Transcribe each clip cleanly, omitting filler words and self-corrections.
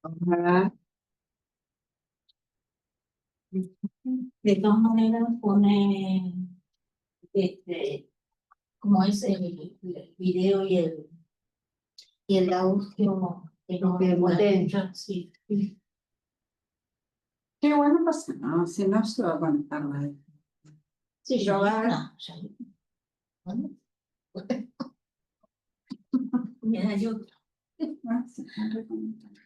Ajá. De todas maneras, pone este, como es el video y el audio que no Bien puede potente. escuchar, sí. Sí, Qué bueno, pasa, no, si no se va a conectar nadie. sí, Pero ya, va, no, ya, bueno, mira, yo se están reconectando.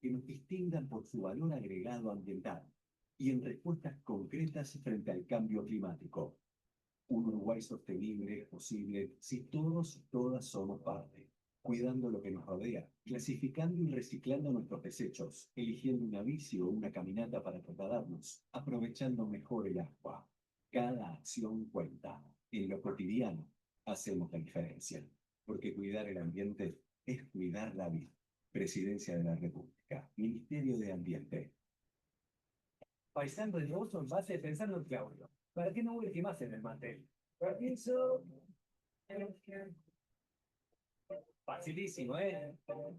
Que nos distingan por su valor agregado ambiental y en respuestas concretas frente al cambio climático. Un Uruguay sostenible es posible si todos y todas somos parte, cuidando lo que nos rodea, clasificando y reciclando nuestros desechos, eligiendo una bici o una caminata para trasladarnos, aprovechando mejor el agua. Cada acción cuenta. En lo cotidiano hacemos la diferencia, porque cuidar el ambiente es cuidar la vida. Presidencia de la República, Ministerio de Ambiente. Paisando el negocio en base pensando en Claudio. ¿Para qué no vuelve más en el mantel? Para eso. Facilísimo, ¿eh?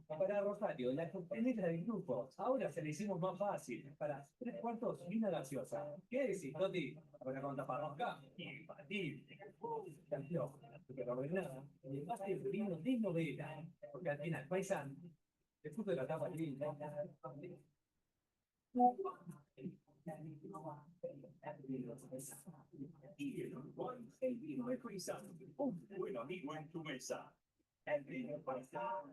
Para Rosario, la competencia del grupo. Ahora se le hicimos más fácil. Para 3/4 y una gaseosa. ¿Qué decís, Toti? Ahora con taparrosca. Infalible. Campeón. Pero no es nada. El base de vino de novela. Porque al final, paisano, el fútbol de la tapa linda. Y el Uruguay, el vino de Paisán, un buen amigo en tu mesa. El vino Paisán.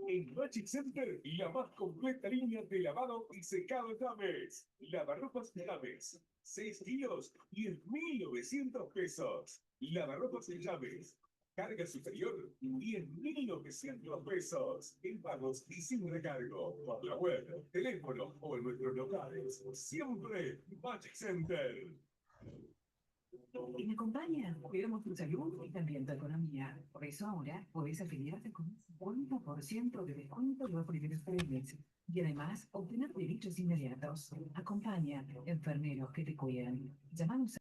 En Magic Center, la más completa línea de lavado y secado James. Lavarropas James. 6 kilos, 10.900 pesos. Lavarropas James. Carga superior, 10.900 pesos. En pagos y sin recargo. Por la web, teléfono o en nuestros locales. Siempre Magic Center. Y me acompaña. Cuidamos tu salud y también tu economía. Por eso ahora puedes afiliarte con un 50% de descuento en los primeros 3 meses. Y además, obtener derechos inmediatos. Acompaña enfermeros que te cuidan. Llámanos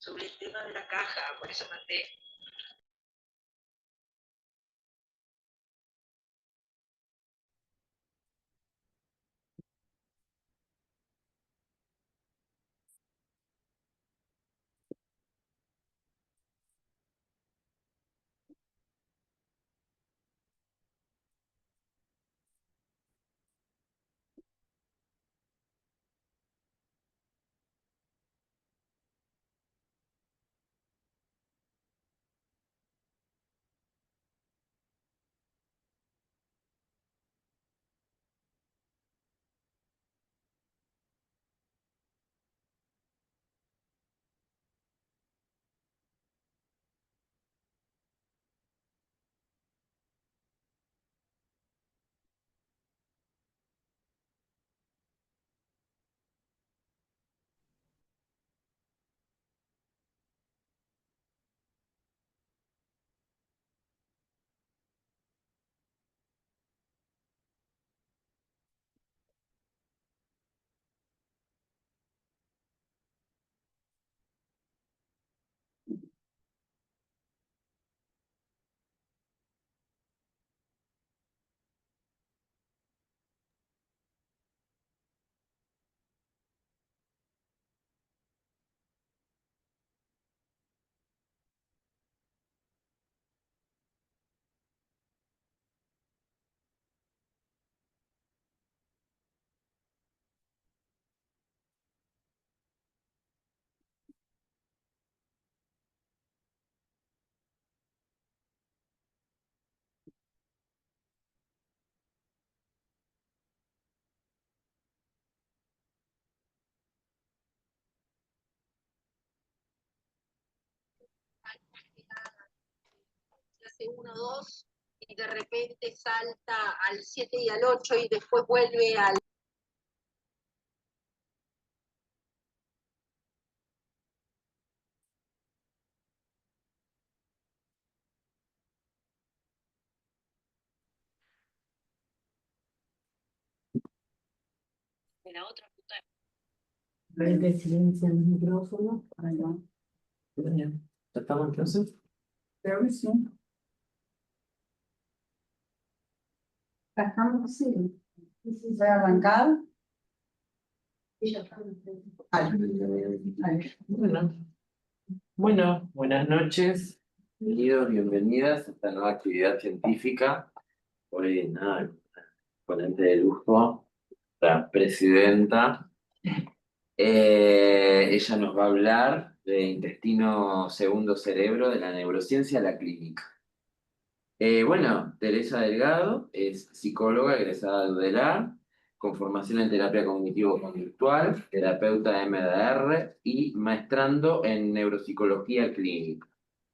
sobre el tema de la caja, por eso mandé. Hace 1, 2 y de repente salta al 7 y al 8 y después vuelve al... de la otra puta. Ver que silencia el micrófono. Ahí va. ¿Ya estamos entonces? Creo que sí. Estamos, sí. Voy a arrancar. Ahí. Bueno, buenas noches, bienvenidos, bienvenidas a esta nueva actividad científica. Hoy, nada, ponente de lujo, la presidenta. Ella nos va a hablar de intestino segundo cerebro, de la neurociencia a la clínica. Bueno, Teresa Delgado es psicóloga egresada de UDELAR, con formación en terapia cognitivo-conductual, terapeuta MDR y maestrando en neuropsicología clínica.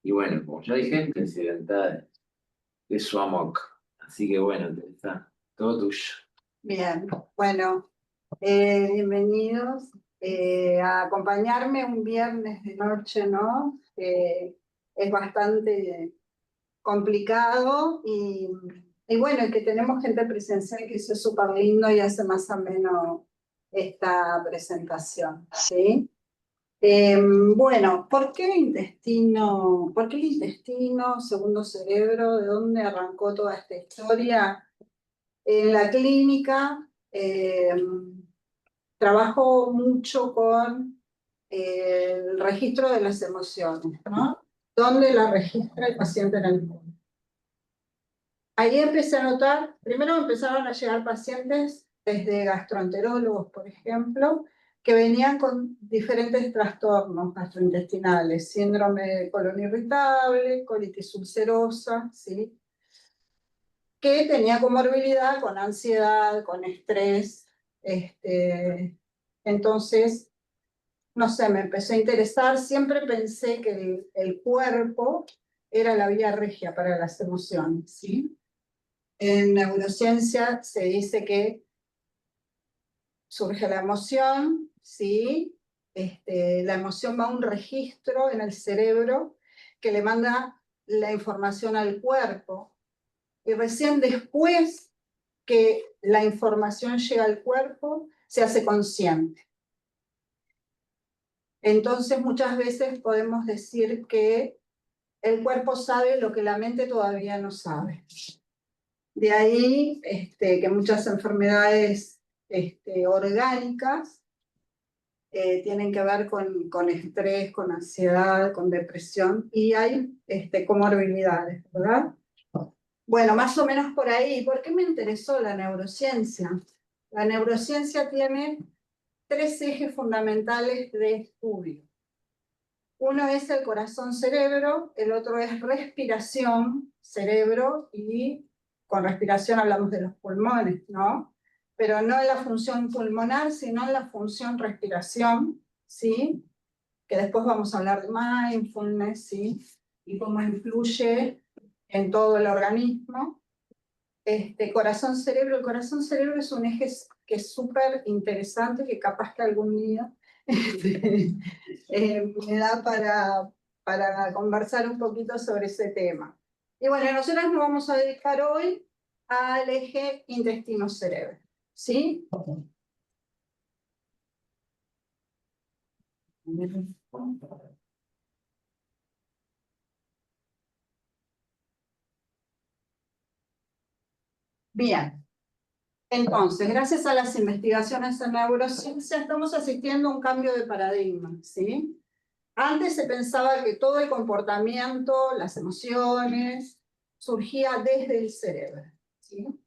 Y bueno, como ya dije, presidenta de SUAMOC. Así que bueno, Teresa, todo tuyo. Bien, bueno, bienvenidos a acompañarme un viernes de noche, ¿no? Es bastante complicado y bueno, y que tenemos gente presencial que eso es súper lindo y hace más ameno esta presentación, ¿sí? Bueno, ¿por qué intestino? ¿Por qué el intestino, segundo cerebro? ¿De dónde arrancó toda esta historia? En la clínica trabajo mucho con el registro de las emociones, ¿no? ¿Dónde la registra el paciente en el mundo? Ahí empecé a notar, primero empezaron a llegar pacientes desde gastroenterólogos, por ejemplo, que venían con diferentes trastornos gastrointestinales, síndrome de colon irritable, colitis ulcerosa, ¿sí? Que tenía comorbilidad con ansiedad, con estrés. Entonces, no sé, me empecé a interesar, siempre pensé que el cuerpo era la vía regia para las emociones, ¿sí? En neurociencia se dice que surge la emoción, ¿sí? La emoción va a un registro en el cerebro que le manda la información al cuerpo. Y recién después que la información llega al cuerpo, se hace consciente. Entonces muchas veces podemos decir que el cuerpo sabe lo que la mente todavía no sabe. De ahí que muchas enfermedades orgánicas tienen que ver con estrés, con ansiedad, con depresión, y hay comorbilidades, ¿verdad? Bueno, más o menos por ahí. ¿Por qué me interesó la neurociencia? La neurociencia tiene 3 ejes fundamentales de estudio. Uno es el corazón-cerebro, el otro es respiración-cerebro, y con respiración hablamos de los pulmones, ¿no? Pero no en la función pulmonar, sino en la función respiración, ¿sí? Que después vamos a hablar de mindfulness, ¿sí? Y cómo influye en todo el organismo. Corazón-cerebro, el corazón-cerebro es un eje que es súper interesante, que capaz que algún día me da para conversar un poquito sobre ese tema. Y bueno, nosotros nos vamos a dedicar hoy al eje intestino-cerebro, ¿sí? Bien. Entonces, gracias a las investigaciones en neurociencia, estamos asistiendo a un cambio de paradigma, ¿sí? Antes se pensaba que todo el comportamiento, las emociones, surgía desde el cerebro, ¿sí?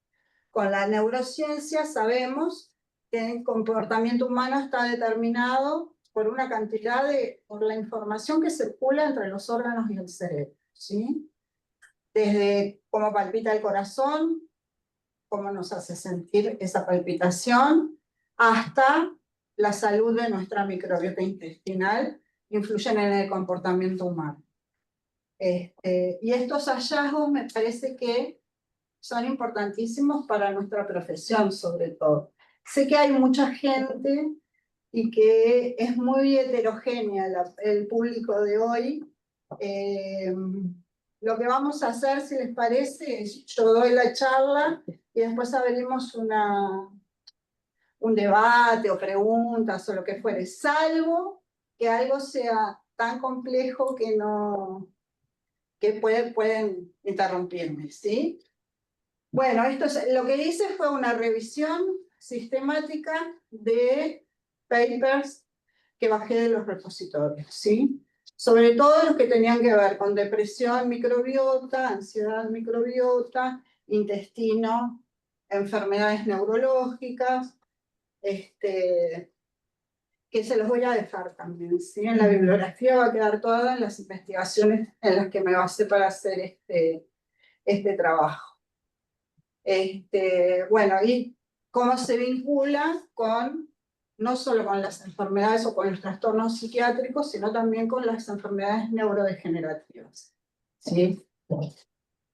Con la neurociencia sabemos que el comportamiento humano está determinado por una cantidad por la información que circula entre los órganos y el cerebro, ¿sí? Desde cómo palpita el corazón, cómo nos hace sentir esa palpitación, hasta la salud de nuestra microbiota intestinal, influyen en el comportamiento humano. Y estos hallazgos me parece que son importantísimos para nuestra profesión, sobre todo. Sé que hay mucha gente y que es muy heterogénea el público de hoy. Lo que vamos a hacer, si les parece, es yo doy la charla y después abrimos un debate o preguntas o lo que fuere, salvo que algo sea tan complejo que pueden interrumpirme, ¿sí? Bueno, lo que hice fue una revisión sistemática de papers que bajé de los repositorios, ¿sí? Sobre todo los que tenían que ver con depresión microbiota, ansiedad microbiota, intestino, enfermedades neurológicas, que se los voy a dejar también, ¿sí? En la bibliografía va a quedar todas las investigaciones en las que me basé para hacer este trabajo. Bueno, y cómo se vincula no solo con las enfermedades o con los trastornos psiquiátricos, sino también con las enfermedades neurodegenerativas, ¿sí?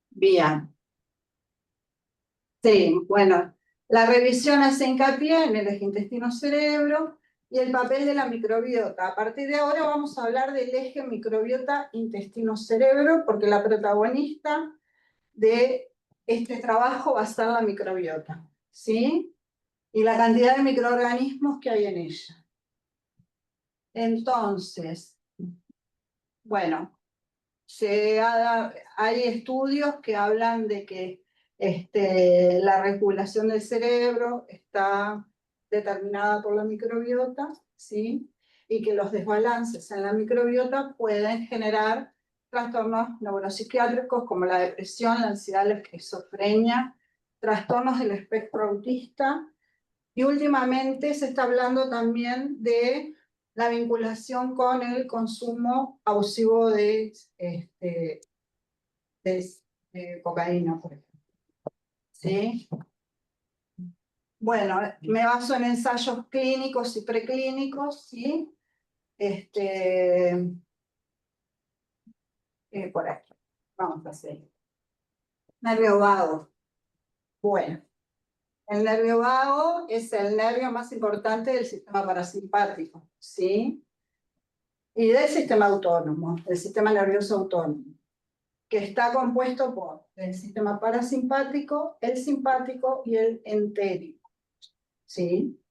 Bien. Sí, bueno, la revisión hace hincapié en el eje intestino-cerebro y el papel de la microbiota. A partir de ahora vamos a hablar del eje microbiota-intestino-cerebro, porque la protagonista de este trabajo va a ser la microbiota, ¿sí? Y la cantidad de microorganismos que hay en ella. Entonces, bueno, hay estudios que hablan de que la regulación del cerebro está determinada por la microbiota, ¿sí? Y que los desbalances en la microbiota pueden generar trastornos neuropsiquiátricos como la depresión, la ansiedad, la esquizofrenia, trastornos del espectro autista, y últimamente se está hablando también de la vinculación con el consumo abusivo de cocaína, por ejemplo. ¿Sí? Bueno, me baso en ensayos clínicos y preclínicos, ¿sí? Por aquí. Vamos a hacer. Nervio vago. Bueno, el nervio vago es el nervio más importante del sistema parasimpático, ¿sí? Y del sistema autónomo, del sistema nervioso autónomo, que está compuesto por el sistema parasimpático, el simpático y el entérico, ¿sí?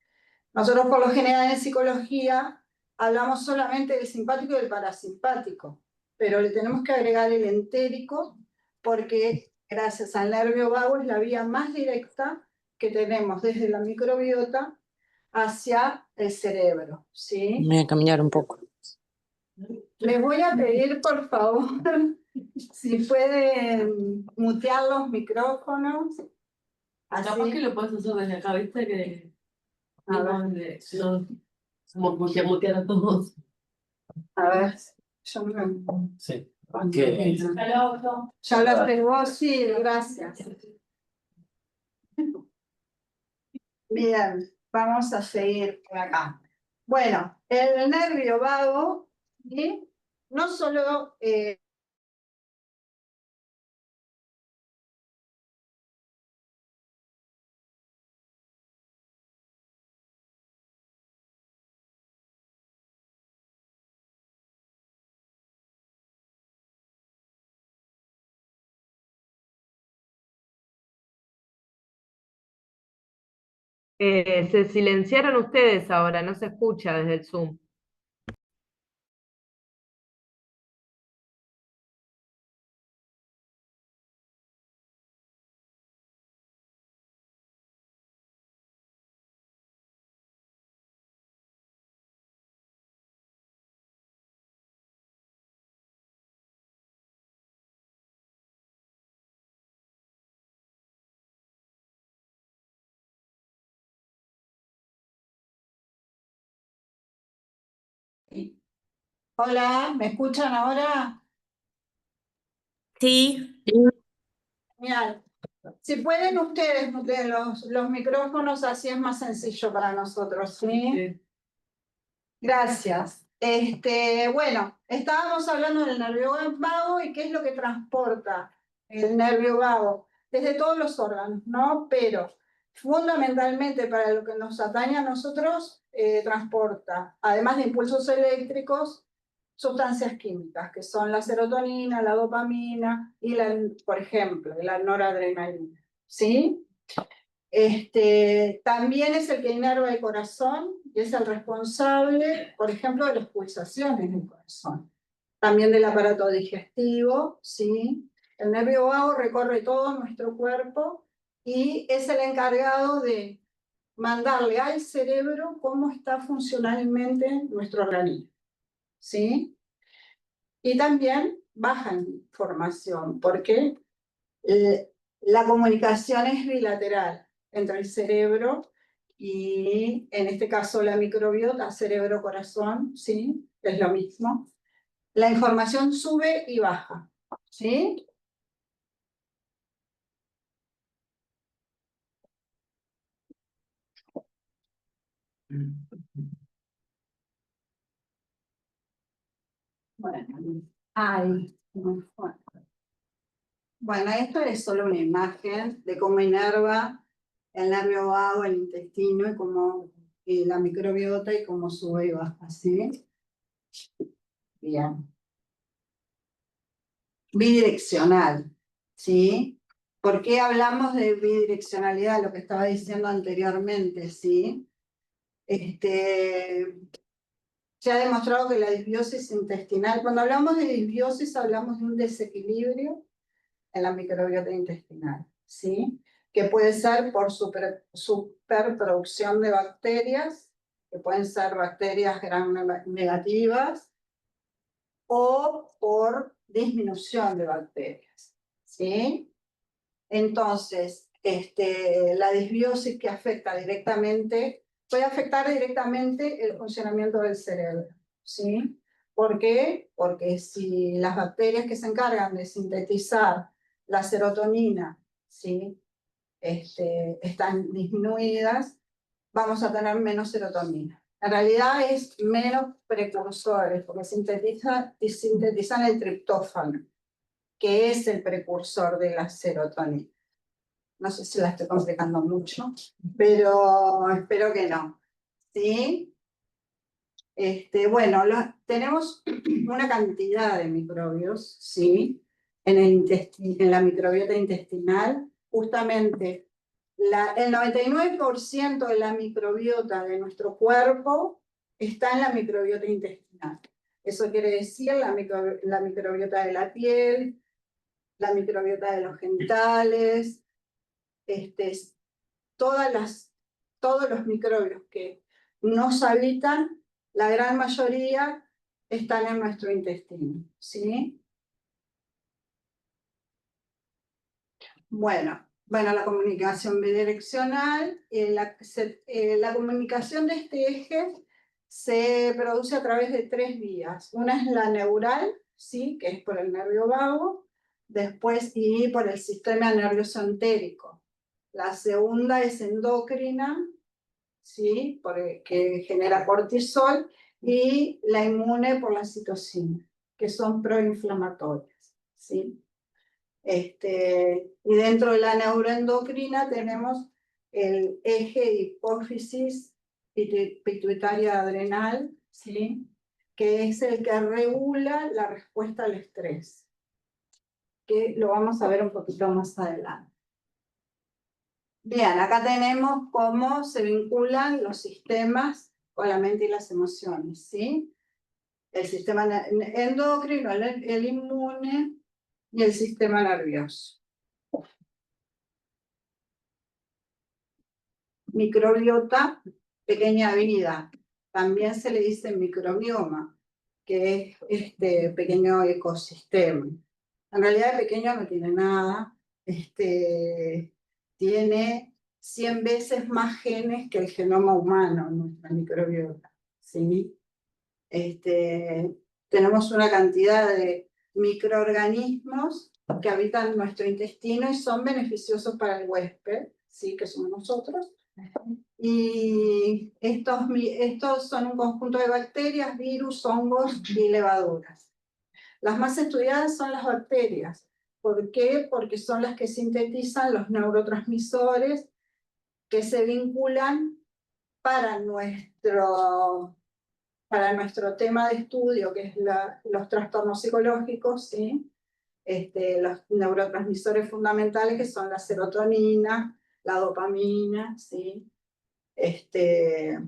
Nosotros por lo general en psicología hablamos solamente del simpático y del parasimpático, pero le tenemos que agregar el entérico porque gracias al nervio vago es la vía más directa que tenemos desde la microbiota hacia el cerebro, ¿sí? Me voy a caminar un poco. Les voy a pedir, por favor, si pueden mutear los micrófonos. Capaz que Así, lo puedes hacer desde acá, viste que a ver, no somos mutear a todos. a ver, yo me... Sí. Ya lo haces vos, sí, gracias. Bien, vamos a seguir por acá. Bueno, el nervio vago, ¿sí? No solo Se silenciaron ustedes ahora, no se escucha desde el Zoom. hola, ¿me escuchan ahora? Sí. Genial. Si pueden ustedes muteen los micrófonos, así es más sencillo para nosotros, ¿sí? Gracias. Bueno, estábamos hablando del nervio vago y qué es lo que transporta el nervio vago desde todos los órganos, ¿no? Pero fundamentalmente para lo que nos atañe a nosotros, transporta, además de impulsos eléctricos, sustancias químicas, que son la serotonina, la dopamina y, por ejemplo, la noradrenalina, ¿sí? También es el que inerva el corazón y es el responsable, por ejemplo, de las pulsaciones del corazón. También del aparato digestivo, ¿sí? El nervio vago recorre todo nuestro cuerpo y es el encargado de mandarle al cerebro cómo está funcionalmente nuestro organismo, ¿sí? Y también baja información, porque la comunicación es bilateral entre el cerebro y, en este caso, la microbiota, cerebro-corazón, ¿sí? Es lo mismo. La información sube y baja, ¿sí? Bueno, ay, muy fuerte. Bueno, esto es solo una imagen de cómo inerva el nervio vago, el intestino, y cómo la microbiota y cómo sube y baja, ¿sí? Bien. Bidireccional, ¿sí? ¿Por qué hablamos de bidireccionalidad? Lo que estaba diciendo anteriormente, ¿sí? Se ha demostrado que la disbiosis intestinal, cuando hablamos de disbiosis hablamos de un desequilibrio en la microbiota intestinal, ¿sí? Que puede ser por superproducción de bacterias, que pueden ser bacterias gram negativas, o por disminución de bacterias, ¿sí? Entonces, la disbiosis que afecta directamente, puede afectar directamente el funcionamiento del cerebro, ¿sí? ¿Por qué? Porque si las bacterias que se encargan de sintetizar la serotonina, ¿sí? Están disminuidas, vamos a tener menos serotonina. En realidad es menos precursores, porque sintetizan el triptófano, que es el precursor de la serotonina. No sé si la estoy complicando mucho, pero espero que no. ¿Sí? Bueno, tenemos una cantidad de microbios, ¿sí? En la microbiota intestinal, justamente el 99% de la microbiota de nuestro cuerpo está en la microbiota intestinal. Eso quiere decir la microbiota de la piel, la microbiota de los genitales, todos los microbios que nos habitan, la gran mayoría están en nuestro intestino, ¿sí? Bueno, la comunicación bidireccional, la comunicación de este eje se produce a través de 3 vías. Una es la neural, ¿sí? Que es por el nervio vago, después y por el sistema nervioso entérico. La segunda es endocrina, ¿sí? Que genera cortisol, y la inmune por la citocina, que son proinflamatorias, ¿sí? Y dentro de la neuroendocrina tenemos el eje hipófisis pituitaria adrenal, ¿sí? Que es el que regula la respuesta al estrés, que lo vamos a ver un poquito más adelante. Bien, acá tenemos cómo se vinculan los sistemas con la mente y las emociones, ¿sí? El sistema endocrino, el inmune y el sistema nervioso. Microbiota, pequeña vida. También se le dice microbioma, que es este pequeño ecosistema. En realidad pequeño no tiene nada. Tiene 100 veces más genes que el genoma humano, nuestra microbiota, ¿sí? Tenemos una cantidad de microorganismos que habitan nuestro intestino y son beneficiosos para el huésped, ¿sí? Que somos nosotros. Y estos son un conjunto de bacterias, virus, hongos y levaduras. Las más estudiadas son las bacterias. ¿Por qué? Porque son las que sintetizan los neurotransmisores que se vinculan para nuestro tema de estudio, que es los trastornos psicológicos, ¿sí? Los neurotransmisores fundamentales, que son la serotonina, la dopamina, ¿sí? Que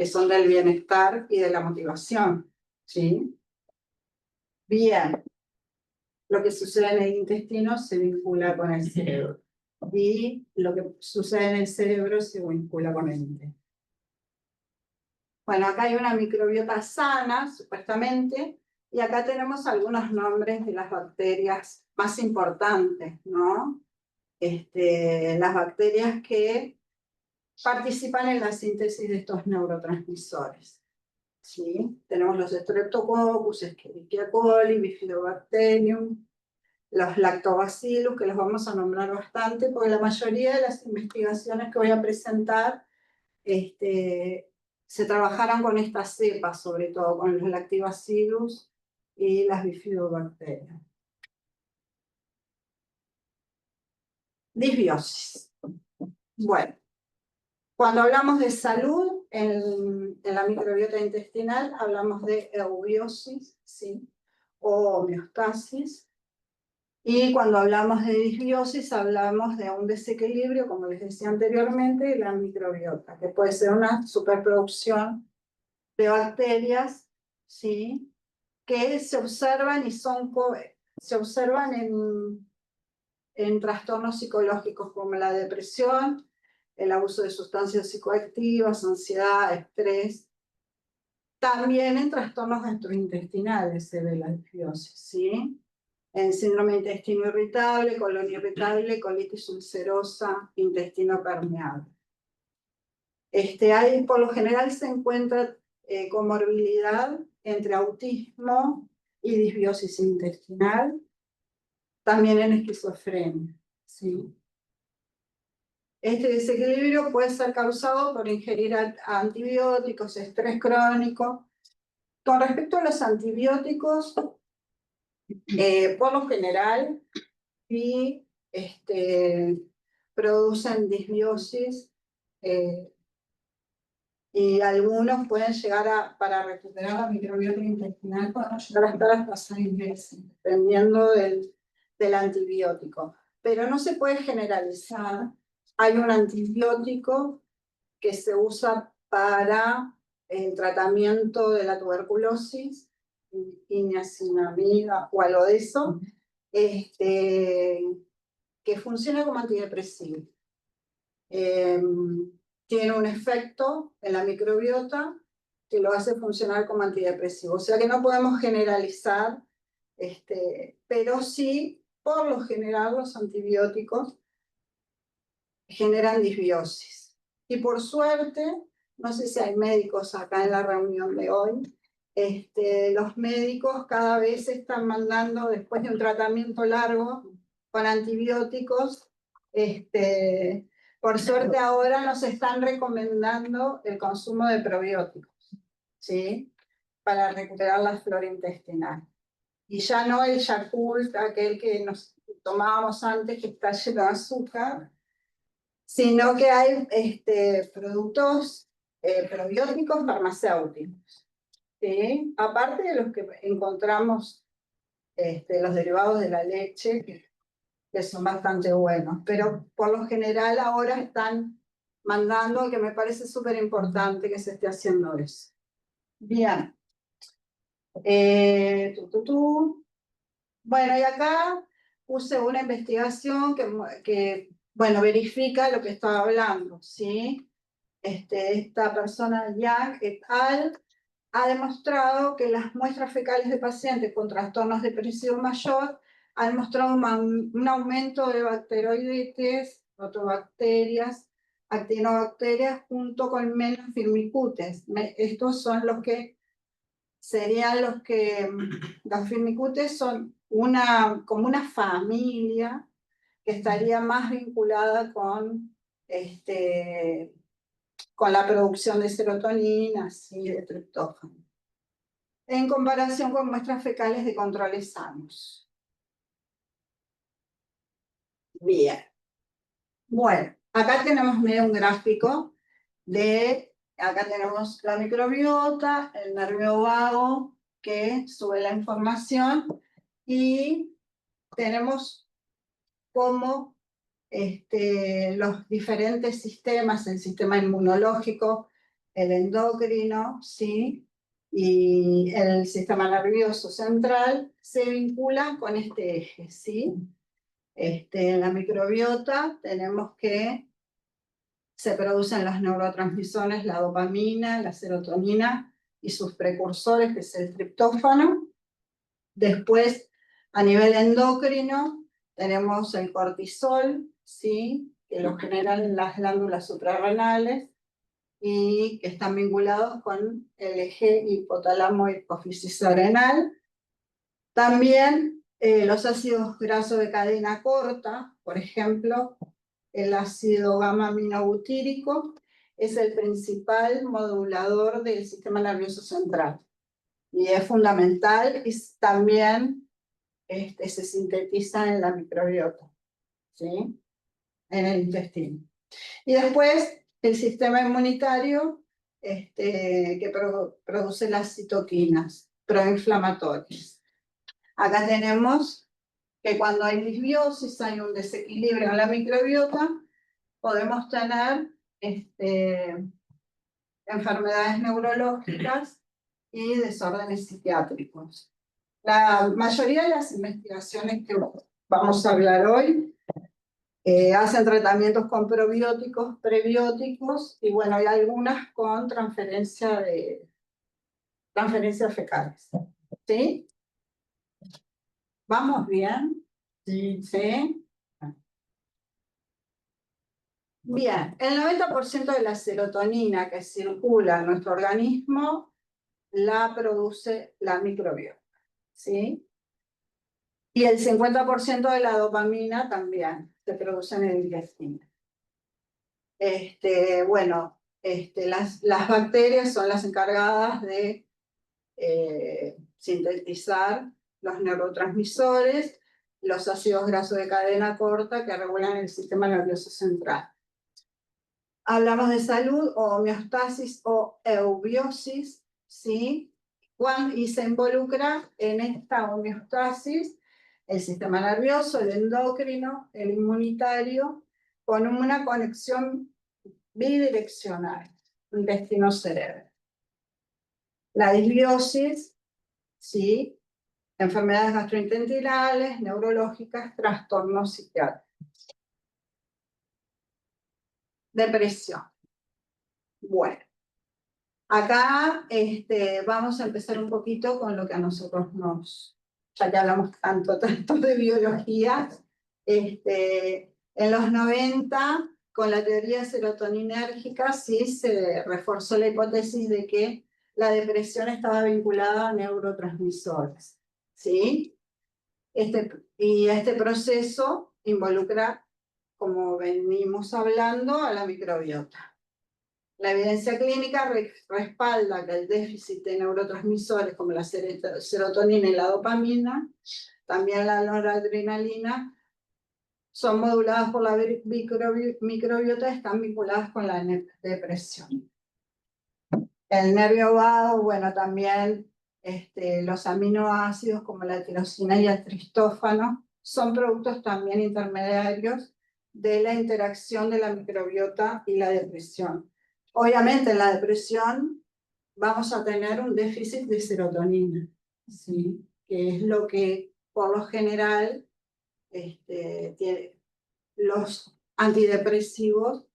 son del bienestar y de la motivación, ¿sí? Bien, lo que sucede en el intestino se vincula con el cerebro, y lo que sucede en el cerebro se vincula con el intestino. Bueno, acá hay una microbiota sana, supuestamente, y acá tenemos algunos nombres de las bacterias más importantes, ¿no? Las bacterias que participan en la síntesis de estos neurotransmisores, ¿sí? Tenemos los Streptococcus, Escherichia coli, Bifidobacterium, los Lactobacillus, que los vamos a nombrar bastante, porque la mayoría de las investigaciones que voy a presentar se trabajaron con estas cepas, sobre todo con los Lactobacillus y las Bifidobacterium. Disbiosis. Bueno, cuando hablamos de salud en la microbiota intestinal, hablamos de eubiosis, ¿sí? O homeostasis. Y cuando hablamos de disbiosis, hablamos de un desequilibrio, como les decía anteriormente, de la microbiota, que puede ser una superproducción de bacterias, ¿sí? Que se observan y se observan en trastornos psicológicos como la depresión, el abuso de sustancias psicoactivas, ansiedad, estrés. También en trastornos gastrointestinales se ve la disbiosis, ¿sí? En síndrome de intestino irritable, colon irritable, colitis ulcerosa, intestino permeable. Ahí por lo general se encuentra comorbilidad entre autismo y disbiosis intestinal, también en esquizofrenia, ¿sí? Este desequilibrio puede ser causado por ingerir antibióticos, estrés crónico. Con respecto a los antibióticos, por lo general, sí, producen disbiosis, y algunos pueden llegar para recuperar la microbiota intestinal, pueden llegar a estar hasta 6 meses, dependiendo del antibiótico. Pero no se puede generalizar. Hay un antibiótico que se usa para el tratamiento de la tuberculosis, niacinamida o algo de eso, que funciona como antidepresivo. Tiene un efecto en la microbiota que lo hace funcionar como antidepresivo. O sea que no podemos generalizar, pero sí, por lo general, los antibióticos generan disbiosis. Y por suerte, no sé si hay médicos acá en la reunión de hoy, los médicos cada vez están mandando, después de un tratamiento largo con antibióticos, por suerte ahora nos están recomendando el consumo de probióticos, ¿sí? Para recuperar la flora intestinal. Y ya no el Yakult, aquel que nos tomábamos antes, que está lleno de azúcar, sino que hay productos probióticos farmacéuticos, ¿sí? Aparte de los que encontramos, los derivados de la leche, que son bastante buenos, pero por lo general ahora están mandando, que me parece súper importante que se esté haciendo eso. Bien. Bueno, y acá puse una investigación que bueno, verifica lo que estaba hablando, ¿sí? Esta persona, Yang et al., ha demostrado que las muestras fecales de pacientes con trastornos depresivos mayor han mostrado un aumento de bacteroidetes, protobacterias, actinobacterias, junto con menos firmicutes. Estos son los que serían los firmicutes son como una familia que estaría más vinculada con la producción de serotonina y de triptófano, en comparación con muestras fecales de controles sanos. Bien. Bueno, acá tenemos medio un gráfico acá tenemos la microbiota, el nervio vago que sube la información y tenemos cómo los diferentes sistemas, el sistema inmunológico, el endocrino, ¿sí? Y el sistema nervioso central se vinculan con este eje, ¿sí? En la microbiota tenemos que se producen los neurotransmisores, la dopamina, la serotonina y sus precursores, que es el triptófano. Después, a nivel endocrino, tenemos el cortisol, ¿sí? Que lo generan las glándulas suprarrenales y que están vinculados con el eje hipotálamo-hipófisis adrenal. También los ácidos grasos de cadena corta, por ejemplo, el ácido gamma-aminobutírico, es el principal modulador del sistema nervioso central. Y es fundamental y también se sintetiza en la microbiota, ¿sí? En el intestino. Y después el sistema inmunitario que produce las citoquinas proinflamatorias. Acá tenemos que cuando hay disbiosis, hay un desequilibrio en la microbiota, podemos tener enfermedades neurológicas y desórdenes psiquiátricos. La mayoría de las investigaciones que vamos a hablar hoy hacen tratamientos con probióticos, prebióticos, y bueno, hay algunas con transferencias fecales. ¿Sí? ¿Vamos bien? Sí. ¿Sí? Bien, el 90% de la serotonina que circula en nuestro organismo la produce la microbiota, ¿sí? Y el 50% de la dopamina también se produce en el intestino. Bueno, las bacterias son las encargadas de sintetizar los neurotransmisores, los ácidos grasos de cadena corta que regulan el sistema nervioso central. Hablamos de salud o homeostasis o eubiosis, ¿sí? Y se involucra en esta homeostasis el sistema nervioso, el endocrino, el inmunitario, con una conexión bidireccional, intestino-cerebro. la disbiosis, ¿sí? Enfermedades gastrointestinales, neurológicas, trastornos psiquiátricos. Depresión. Bueno, acá vamos a empezar un poquito con lo que a nosotros ya que hablamos tanto de biología, en los 90, con la teoría serotoninérgica, sí se reforzó la hipótesis de que la depresión estaba vinculada a neurotransmisores, ¿sí? Y este proceso involucra, como venimos hablando, a la microbiota. La evidencia clínica respalda que el déficit de neurotransmisores como la serotonina y la dopamina, también la noradrenalina, son moduladas por la microbiota y están vinculadas con la depresión. El nervio vago, bueno, también los aminoácidos como la tirosina y el tristófano son productos también intermediarios de la interacción de la microbiota y la depresión. Obviamente en la depresión vamos a tener un déficit de serotonina, ¿sí? Que es lo que por lo general los antidepresivos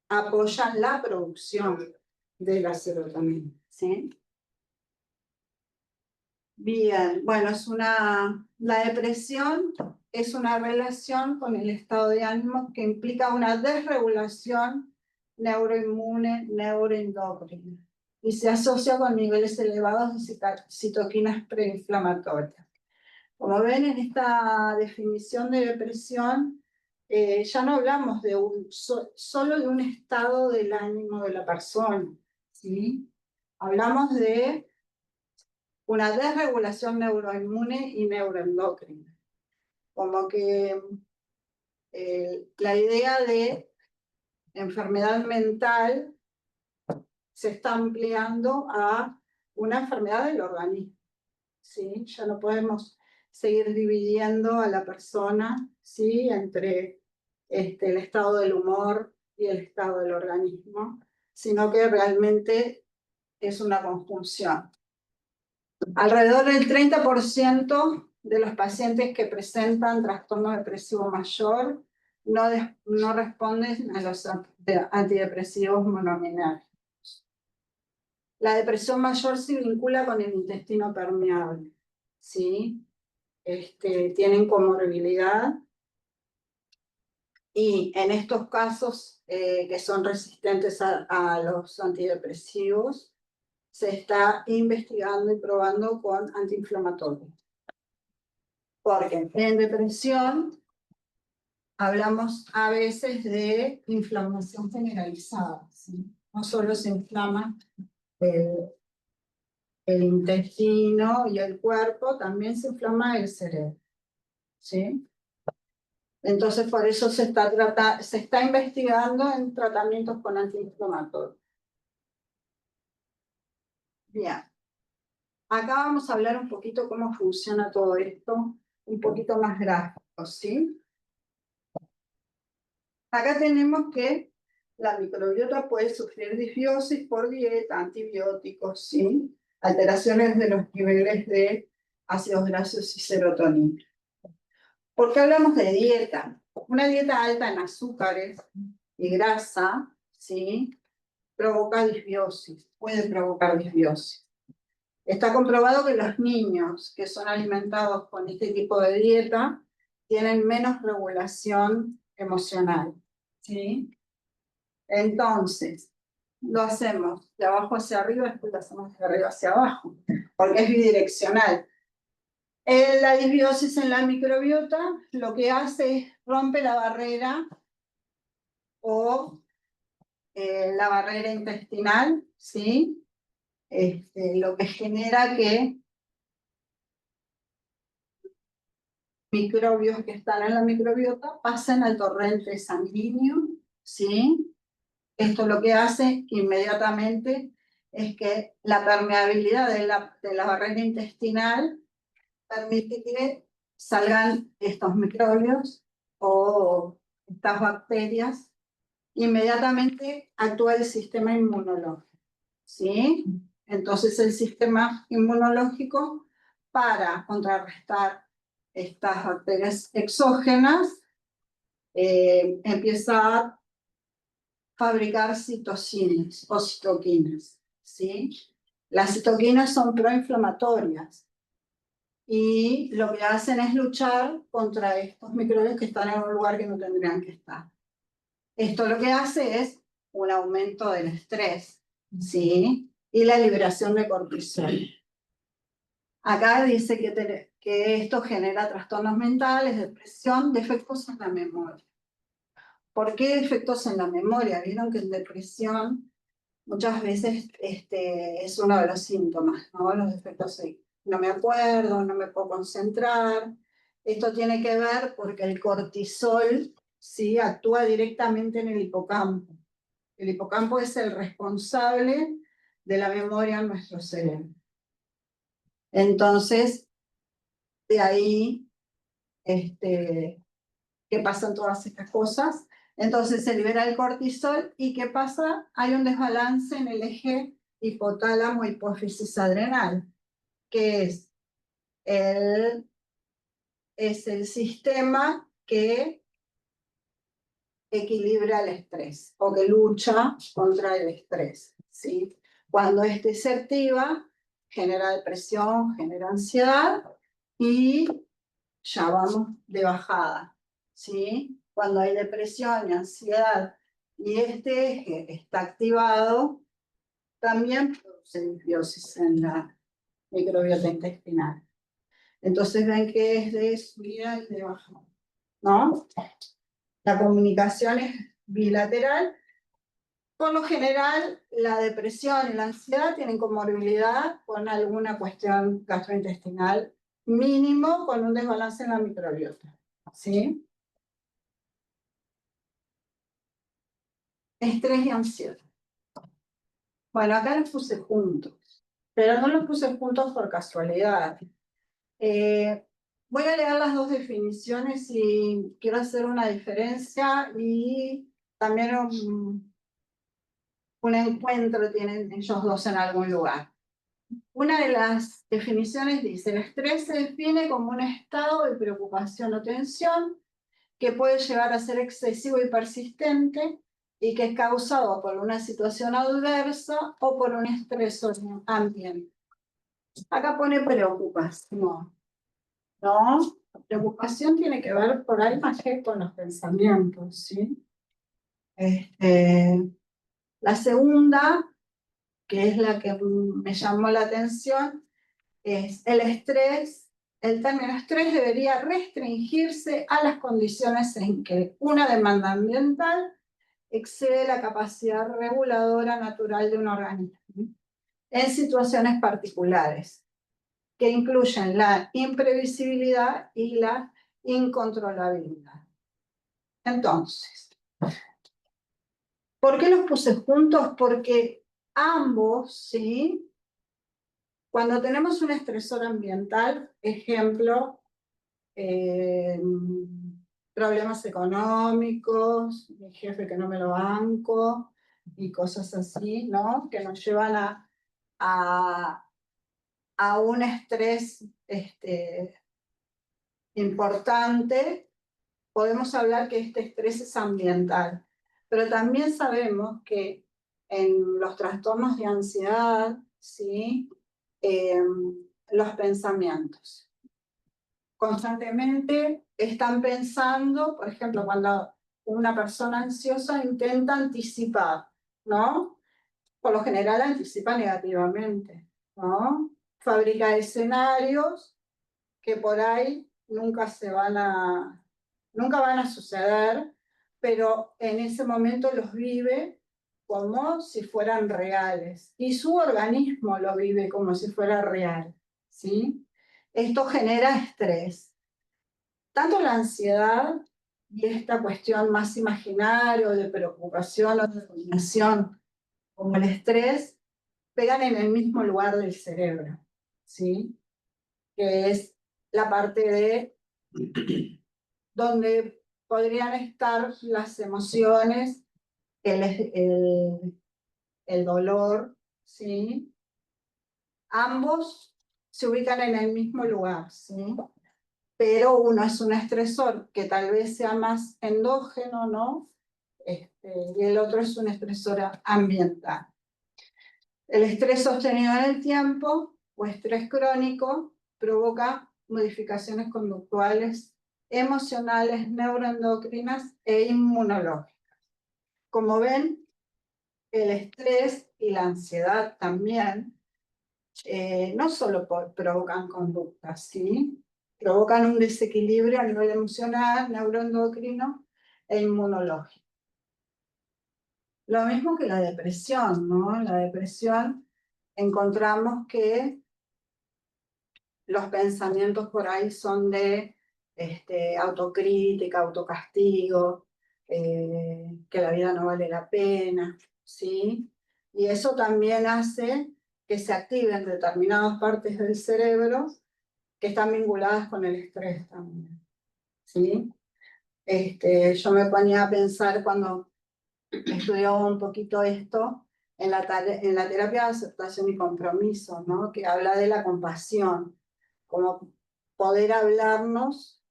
apoyan la producción de la serotonina, ¿sí? Bien, bueno, la depresión es una relación con el estado de ánimo que implica una desregulación neuroinmune, neuroendocrina, y se asocia con niveles elevados de citoquinas preinflamatorias. Como ven en esta definición de depresión, ya no hablamos de solo de un estado del ánimo de la persona, ¿sí? Hablamos de una desregulación neuroinmune y neuroendocrina. Como que la idea de enfermedad mental se está ampliando a una enfermedad del organismo, ¿sí? Ya no podemos seguir dividiendo a la persona, ¿sí? Entre el estado del humor y el estado del organismo, sino que realmente es una conjunción. Alrededor del 30% de los pacientes que presentan trastorno depresivo mayor no responden a los antidepresivos monoaminérgicos. La depresión mayor se vincula con el intestino permeable, ¿sí? Tienen comorbilidad y en estos casos que son resistentes a los antidepresivos, se está investigando y probando con antiinflamatorios. Porque en depresión hablamos a veces de inflamación generalizada, ¿sí? No solo se inflama el intestino y el cuerpo, también se inflama el cerebro, ¿sí? Entonces por eso se está investigando en tratamientos con antiinflamatorios. Bien. Acá vamos a hablar un poquito cómo funciona todo esto, un poquito más gráfico, ¿sí? Acá tenemos que la microbiota puede sufrir disbiosis por dieta, antibióticos, ¿sí? Alteraciones de los niveles de ácidos grasos y serotonina. ¿Por qué hablamos de dieta? Una dieta alta en azúcares y grasa, ¿sí? Provoca disbiosis, puede provocar disbiosis. Está comprobado que los niños que son alimentados con este tipo de dieta tienen menos regulación emocional, ¿sí? Entonces, lo hacemos de abajo hacia arriba, después lo hacemos de arriba hacia abajo, porque es bidireccional. La disbiosis en la microbiota lo que hace es rompe la barrera o la barrera intestinal, ¿sí? Lo que genera que microbios que están en la microbiota pasen al torrente sanguíneo, ¿sí? Esto lo que hace inmediatamente es que la permeabilidad de la barrera intestinal permite que salgan estos microbios o estas bacterias inmediatamente actúa el sistema inmunológico, ¿sí? Entonces el sistema inmunológico, para contrarrestar estas bacterias exógenas, empieza a fabricar citocinas o citoquinas, ¿sí? Las citoquinas son proinflamatorias y lo que hacen es luchar contra estos microbios que están en un lugar que no tendrían que estar. Esto lo que hace es un aumento del estrés, ¿sí? Y la liberación de cortisol. Acá dice que esto genera trastornos mentales, depresión, defectos en la memoria. ¿Por qué defectos en la memoria? Vieron que en depresión muchas veces es uno de los síntomas, ¿no? Los defectos ahí. No me acuerdo, no me puedo concentrar. Esto tiene que ver porque el cortisol, ¿sí?, actúa directamente en el hipocampo. El hipocampo es el responsable de la memoria en nuestro cerebro. Entonces, de ahí que pasan todas estas cosas. Entonces se libera el cortisol y ¿qué pasa? Hay un desbalance en el eje hipotálamo-hipófisis adrenal, que es el sistema que equilibra el estrés o que lucha contra el estrés, ¿sí? Cuando este se activa, genera depresión, genera ansiedad y ya vamos de bajada, ¿sí? Cuando hay depresión y ansiedad y este eje está activado, también produce disbiosis en la microbiota intestinal. Entonces ven que es de subida y de bajada, ¿no? La comunicación es bilateral. Por lo general, la depresión y la ansiedad tienen comorbilidad con alguna cuestión gastrointestinal, mínimo con un desbalance en la microbiota, ¿sí? Estrés y ansiedad. Bueno, acá los puse juntos, pero no los puse juntos por casualidad. Voy a leer las dos definiciones y quiero hacer una diferencia y también un encuentro tienen ellos dos en algún lugar. Una de las definiciones dice: el estrés se define como un estado de preocupación o tensión que puede llegar a ser excesivo y persistente y que es causado por una situación adversa o por un estresor ambiente. Acá pone preocupación, ¿no? Preocupación tiene que ver por ahí más que con los pensamientos, ¿sí? La segunda, que es la que me llamó la atención, es el estrés. El término estrés debería restringirse a las condiciones en que una demanda ambiental excede la capacidad reguladora natural de un organismo, en situaciones particulares, que incluyen la imprevisibilidad y la incontrolabilidad. Entonces, ¿por qué los puse juntos? Porque ambos, ¿sí? Cuando tenemos un estresor ambiental, ejemplo, problemas económicos, mi jefe que no me lo banco, y cosas así, ¿no? Que nos llevan a un estrés importante. Podemos hablar que este estrés es ambiental, pero también sabemos que en los trastornos de ansiedad, ¿sí? Los pensamientos. Constantemente están pensando, por ejemplo, cuando una persona ansiosa intenta anticipar, ¿no? Por lo general anticipa negativamente, ¿no? Fabrica escenarios que por ahí nunca van a suceder, pero en ese momento los vive como si fueran reales. Y su organismo lo vive como si fuera real, ¿sí? Esto genera estrés. Tanto la ansiedad y esta cuestión más imaginaria, de preocupación o de ruminación, como el estrés, pegan en el mismo lugar del cerebro, ¿sí? Que es la parte de donde podrían estar las emociones el dolor, ¿sí? Ambos se ubican en el mismo lugar, ¿sí? Pero uno es un estresor que tal vez sea más endógeno, ¿no? Y el otro es un estresor ambiental. El estrés sostenido en el tiempo o estrés crónico provoca modificaciones conductuales, emocionales, neuroendocrinas e inmunológicas. Como ven, el estrés y la ansiedad también no solo provocan conductas, ¿sí? Provocan un desequilibrio a nivel emocional, neuroendocrino e inmunológico. Lo mismo que la depresión, ¿no? En la depresión encontramos que los pensamientos por ahí son de autocrítica, autocastigo, que la vida no vale la pena, ¿sí? Y eso también hace que se activen determinadas partes del cerebro que están vinculadas con el estrés también, ¿sí? Yo me ponía a pensar cuando estudiaba un poquito esto, en la terapia de aceptación y compromiso, ¿no? Que habla de la compasión, como poder hablarnos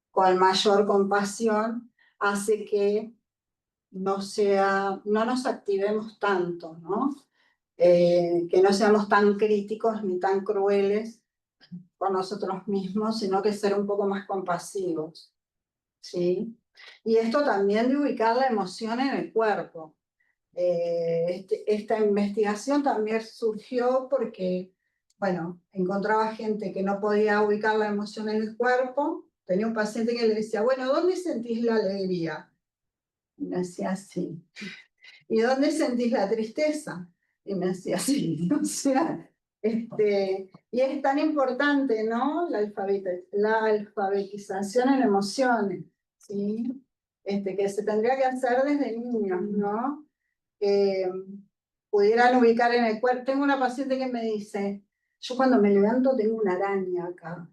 con mayor compasión hace que no nos activemos tanto, ¿no? Que no seamos tan críticos ni tan crueles con nosotros mismos, sino que ser un poco más compasivos, ¿sí? Y esto también de ubicar la emoción en el cuerpo. Esta investigación también surgió porque, bueno, encontraba gente que no podía ubicar la emoción en el cuerpo. Tenía un paciente que le decía, bueno, ¿dónde sentís la alegría? Y me decía así. ¿Y dónde sentís la tristeza? Y me decía así. O sea, y es tan importante, ¿no? La alfabetización en emociones, ¿sí? Que se tendría que hacer desde niños, ¿no? Que pudieran ubicar en el cuerpo. Tengo una paciente que me dice, yo cuando me levanto tengo una araña acá.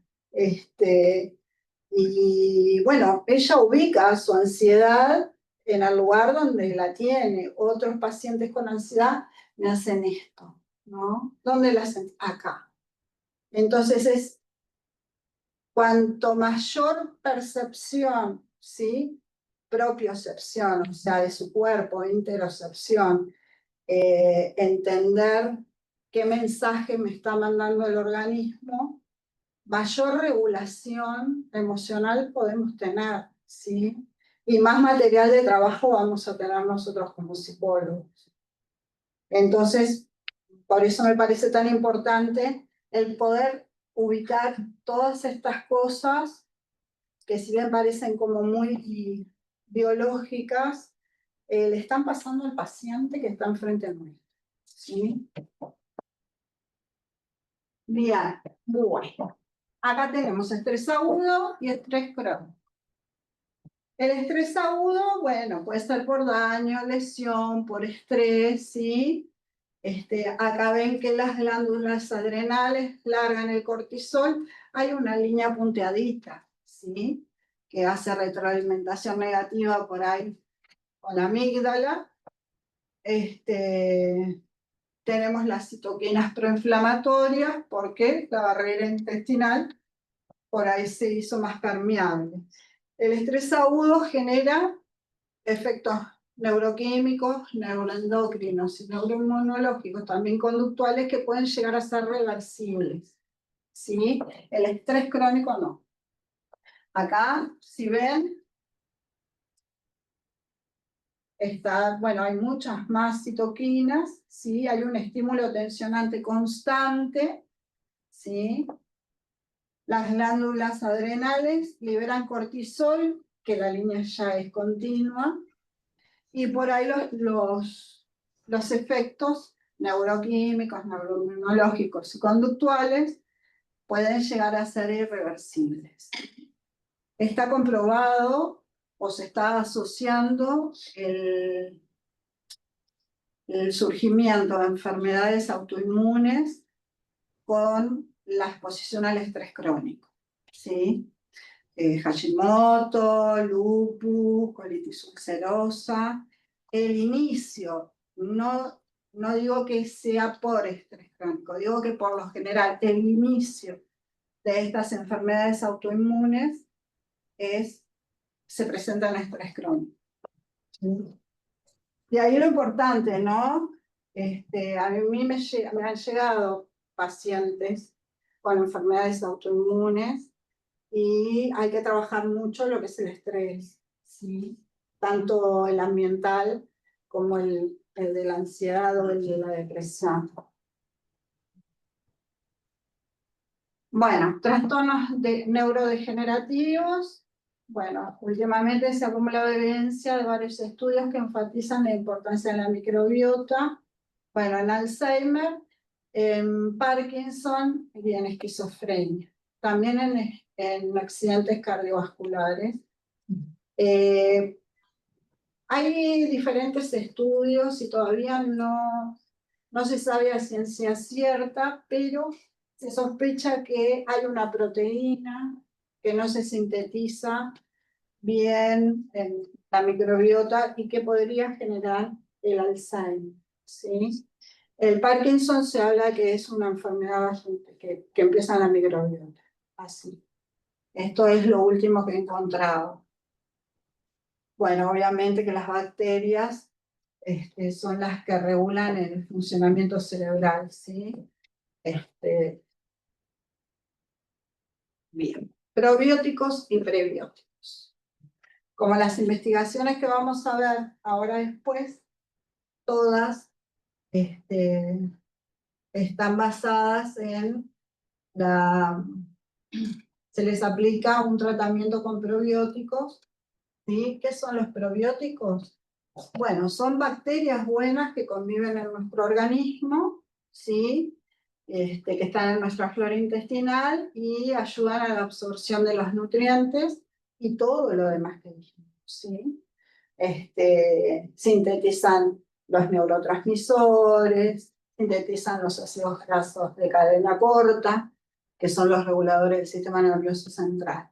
Y bueno, ella ubica su ansiedad en el lugar donde la tiene. Otros pacientes con ansiedad me hacen esto, ¿no? ¿Dónde la hacen? Acá. Entonces es cuanto mayor percepción, ¿sí? Propiocepción, o sea, de su cuerpo, interocepción, entender qué mensaje me está mandando el organismo, mayor regulación emocional podemos tener, ¿sí? Y más material de trabajo vamos a tener nosotros como psicólogos. Entonces, por eso me parece tan importante el poder ubicar todas estas cosas que si bien parecen como muy biológicas, le están pasando al paciente que está enfrente de nosotros, ¿sí? Bien, bueno. Acá tenemos estrés agudo y estrés crónico. El estrés agudo, bueno, puede ser por daño, lesión, por estrés, ¿sí? Acá ven que las glándulas adrenales largan el cortisol. Hay una línea punteadita, ¿sí? Que hace retroalimentación negativa por ahí con la amígdala. Tenemos las citoquinas proinflamatorias porque la barrera intestinal por ahí se hizo más permeable. El estrés agudo genera efectos neuroquímicos, neuroendocrinos y neuroinmunológicos, también conductuales, que pueden llegar a ser reversibles, ¿sí? El estrés crónico no. Acá, si ven, bueno, hay muchas más citoquinas, ¿sí? Hay un estímulo tensionante constante, ¿sí? Las glándulas adrenales liberan cortisol, que la línea ya es continua, y por ahí los efectos neuroquímicos, neuroinmunológicos y conductuales pueden llegar a ser irreversibles. Está comprobado o se está asociando el surgimiento de enfermedades autoinmunes con la exposición al estrés crónico, ¿sí? Hashimoto, lupus, colitis ulcerosa. El inicio, no digo que sea por estrés crónico, digo que por lo general el inicio de estas enfermedades autoinmunes se presenta en estrés crónico. Y ahí lo importante, ¿no? A mí me han llegado pacientes con enfermedades autoinmunes y hay que trabajar mucho lo que es el estrés, ¿sí? Tanto el ambiental como el de la ansiedad o el de la depresión. Bueno, trastornos neurodegenerativos. Bueno, últimamente se ha acumulado evidencia de varios estudios que enfatizan la importancia de la microbiota. Bueno, en Alzheimer, en Parkinson y en esquizofrenia. También en accidentes cardiovasculares. Hay diferentes estudios y todavía no se sabe a ciencia cierta, pero se sospecha que hay una proteína que no se sintetiza bien en la microbiota y que podría generar el Alzheimer, ¿sí? El Parkinson se habla que es una enfermedad que empieza en la microbiota, así. Esto es lo último que he encontrado. Bueno, obviamente que las bacterias son las que regulan el funcionamiento cerebral, ¿sí? Bien, probióticos y prebióticos. Como las investigaciones que vamos a ver ahora después, todas están basadas en se les aplica un tratamiento con probióticos, ¿sí? ¿Qué son los probióticos? Bueno, son bacterias buenas que conviven en nuestro organismo, ¿sí? Que están en nuestra flora intestinal y ayudan a la absorción de los nutrientes y todo lo demás que dijimos, ¿sí? Sintetizan los neurotransmisores, sintetizan los ácidos grasos de cadena corta, que son los reguladores del sistema nervioso central.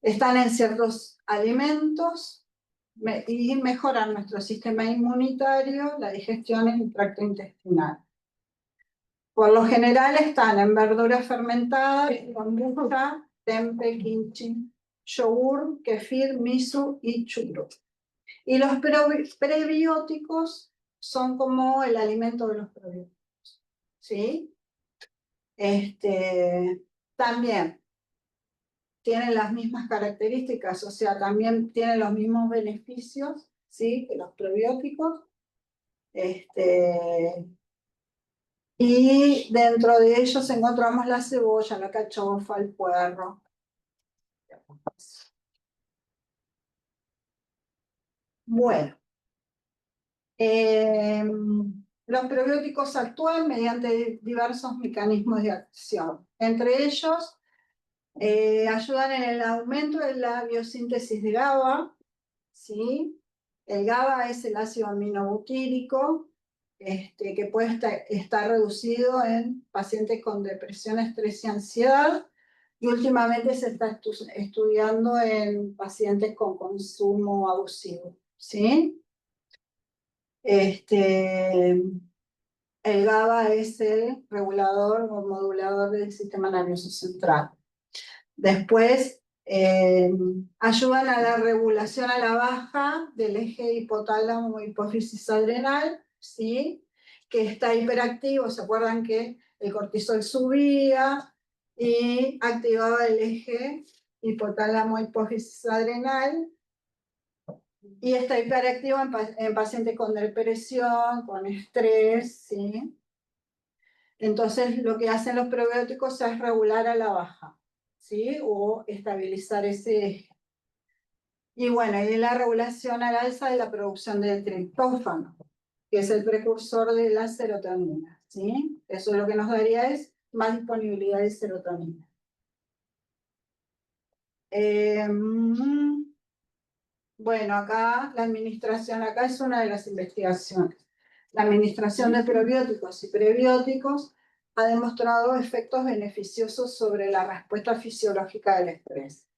Están en ciertos alimentos y mejoran nuestro sistema inmunitario, la digestión y el tracto intestinal. Por lo general están en verduras fermentadas, kombucha, tempe, kimchi, yogur, kefir, miso y churro. Y los prebióticos son como el alimento de los probióticos, ¿sí? También tienen las mismas características, o sea, también tienen los mismos beneficios, ¿sí? Que los probióticos. Y dentro de ellos encontramos la cebolla, la cachofa, el puerro. Bueno, los probióticos actúan mediante diversos mecanismos de acción. Entre ellos, ayudan en el aumento de la biosíntesis de GABA, ¿sí? El GABA es el ácido aminobutírico, que puede estar reducido en pacientes con depresión, estrés y ansiedad, y últimamente se está estudiando en pacientes con consumo abusivo, ¿sí? El GABA es el regulador o modulador del sistema nervioso central. Después, ayudan a la regulación a la baja del eje hipotálamo hipófisis adrenal, ¿sí? Que está hiperactivo. ¿Se acuerdan que el cortisol subía y activaba el eje hipotálamo hipófisis adrenal? Y está hiperactivo en pacientes con depresión, con estrés, ¿sí? Entonces, lo que hacen los probióticos es regular a la baja, ¿sí? O estabilizar ese eje. Y bueno, y la regulación al alza de la producción del triptófano, que es el precursor de la serotonina, ¿sí? Eso lo que nos daría es más disponibilidad de serotonina. Bueno, acá la administración, acá es una de las investigaciones. La administración de probióticos y prebióticos ha demostrado efectos beneficiosos sobre la respuesta fisiológica del estrés.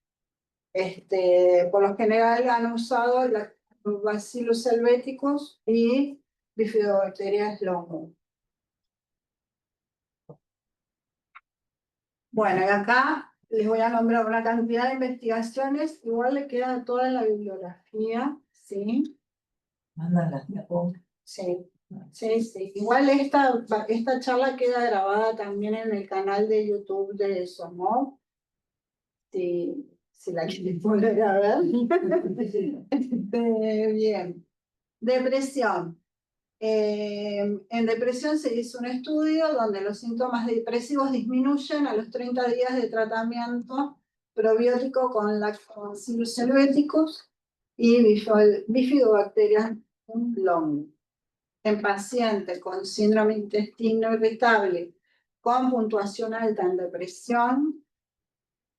Por lo general han usado Bacillus helveticus y Bifidobacterias longo. Bueno, y acá les voy a nombrar una cantidad de investigaciones, igual le queda toda la bibliografía, ¿sí? Mándala, Sí, sí, sí. Igual esta charla queda grabada también en el canal de YouTube de SOMOV, si la quieren volver a ver. Bien. Depresión. En depresión se hizo un estudio donde los síntomas depresivos disminuyen a los 30 días de tratamiento probiótico con Lactobacillus helveticus y Bifidobacterias long. En pacientes con síndrome intestino irritable con puntuación alta en depresión,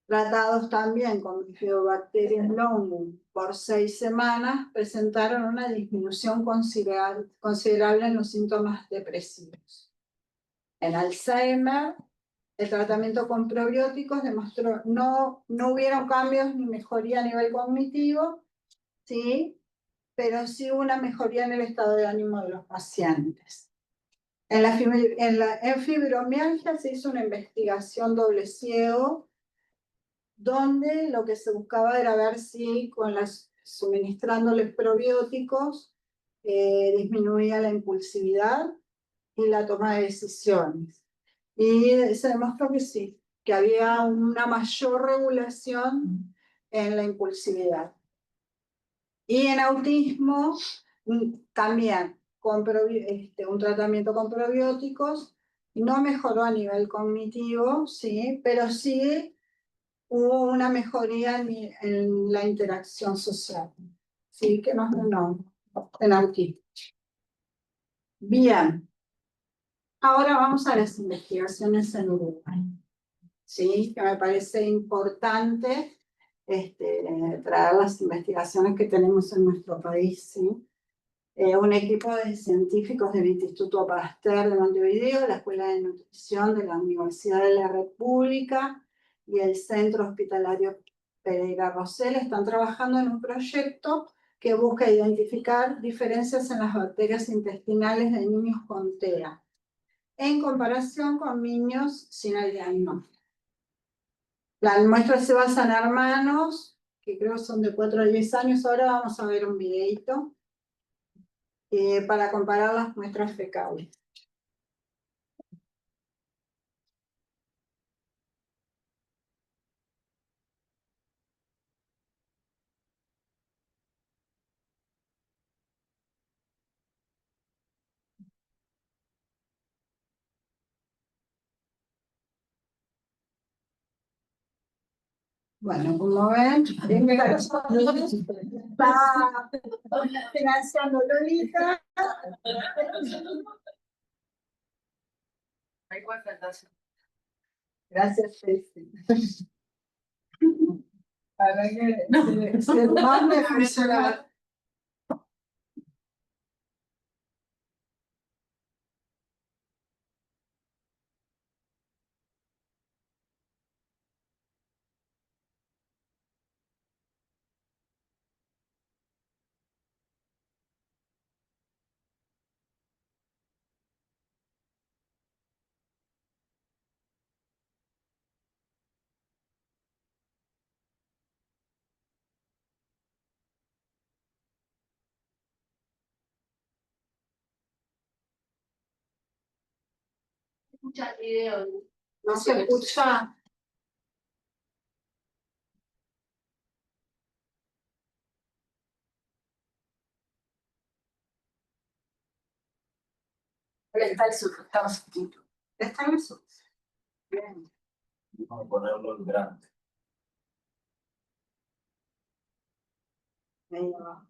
tratados también con Bifidobacterias longum por 6 semanas, presentaron una disminución considerable en los síntomas depresivos. En Alzheimer, el tratamiento con probióticos demostró no hubieron cambios ni mejoría a nivel cognitivo, ¿sí? Pero sí una mejoría en el estado de ánimo de los pacientes. En fibromialgia se hizo una investigación doble ciego, donde lo que se buscaba era ver si suministrándoles probióticos disminuía la impulsividad y la toma de decisiones. Y se demostró que sí, que había una mayor regulación en la impulsividad. Y en autismo también con un tratamiento con probióticos no mejoró a nivel cognitivo, sí, pero sí hubo una mejoría en la interacción social, sí, que no en autismo. Bien, ahora vamos a las investigaciones en Uruguay, sí, que me parece importante traer las investigaciones que tenemos en nuestro país, ¿sí? Un equipo de científicos del Instituto Pasteur de Montevideo, la Escuela de Nutrición de la Universidad de la República y el Centro Hospitalario Pereira Rosell están trabajando en un proyecto que busca identificar diferencias en las bacterias intestinales de niños con TEA, en comparación con niños sin el diagnóstico. La muestra se basa en hermanos, que creo son de 4 a 10 años. Ahora vamos a ver un videito para comparar las muestras fecales. Bueno, como ven, está financiando Lolita. Gracias, Ceci. Para que se mande a funcionar. Escucha el video. No se escucha. Está el sur, estaba subtítulo. Está en el sur. Bien. Vamos a ponerlo en grande. Ahí va.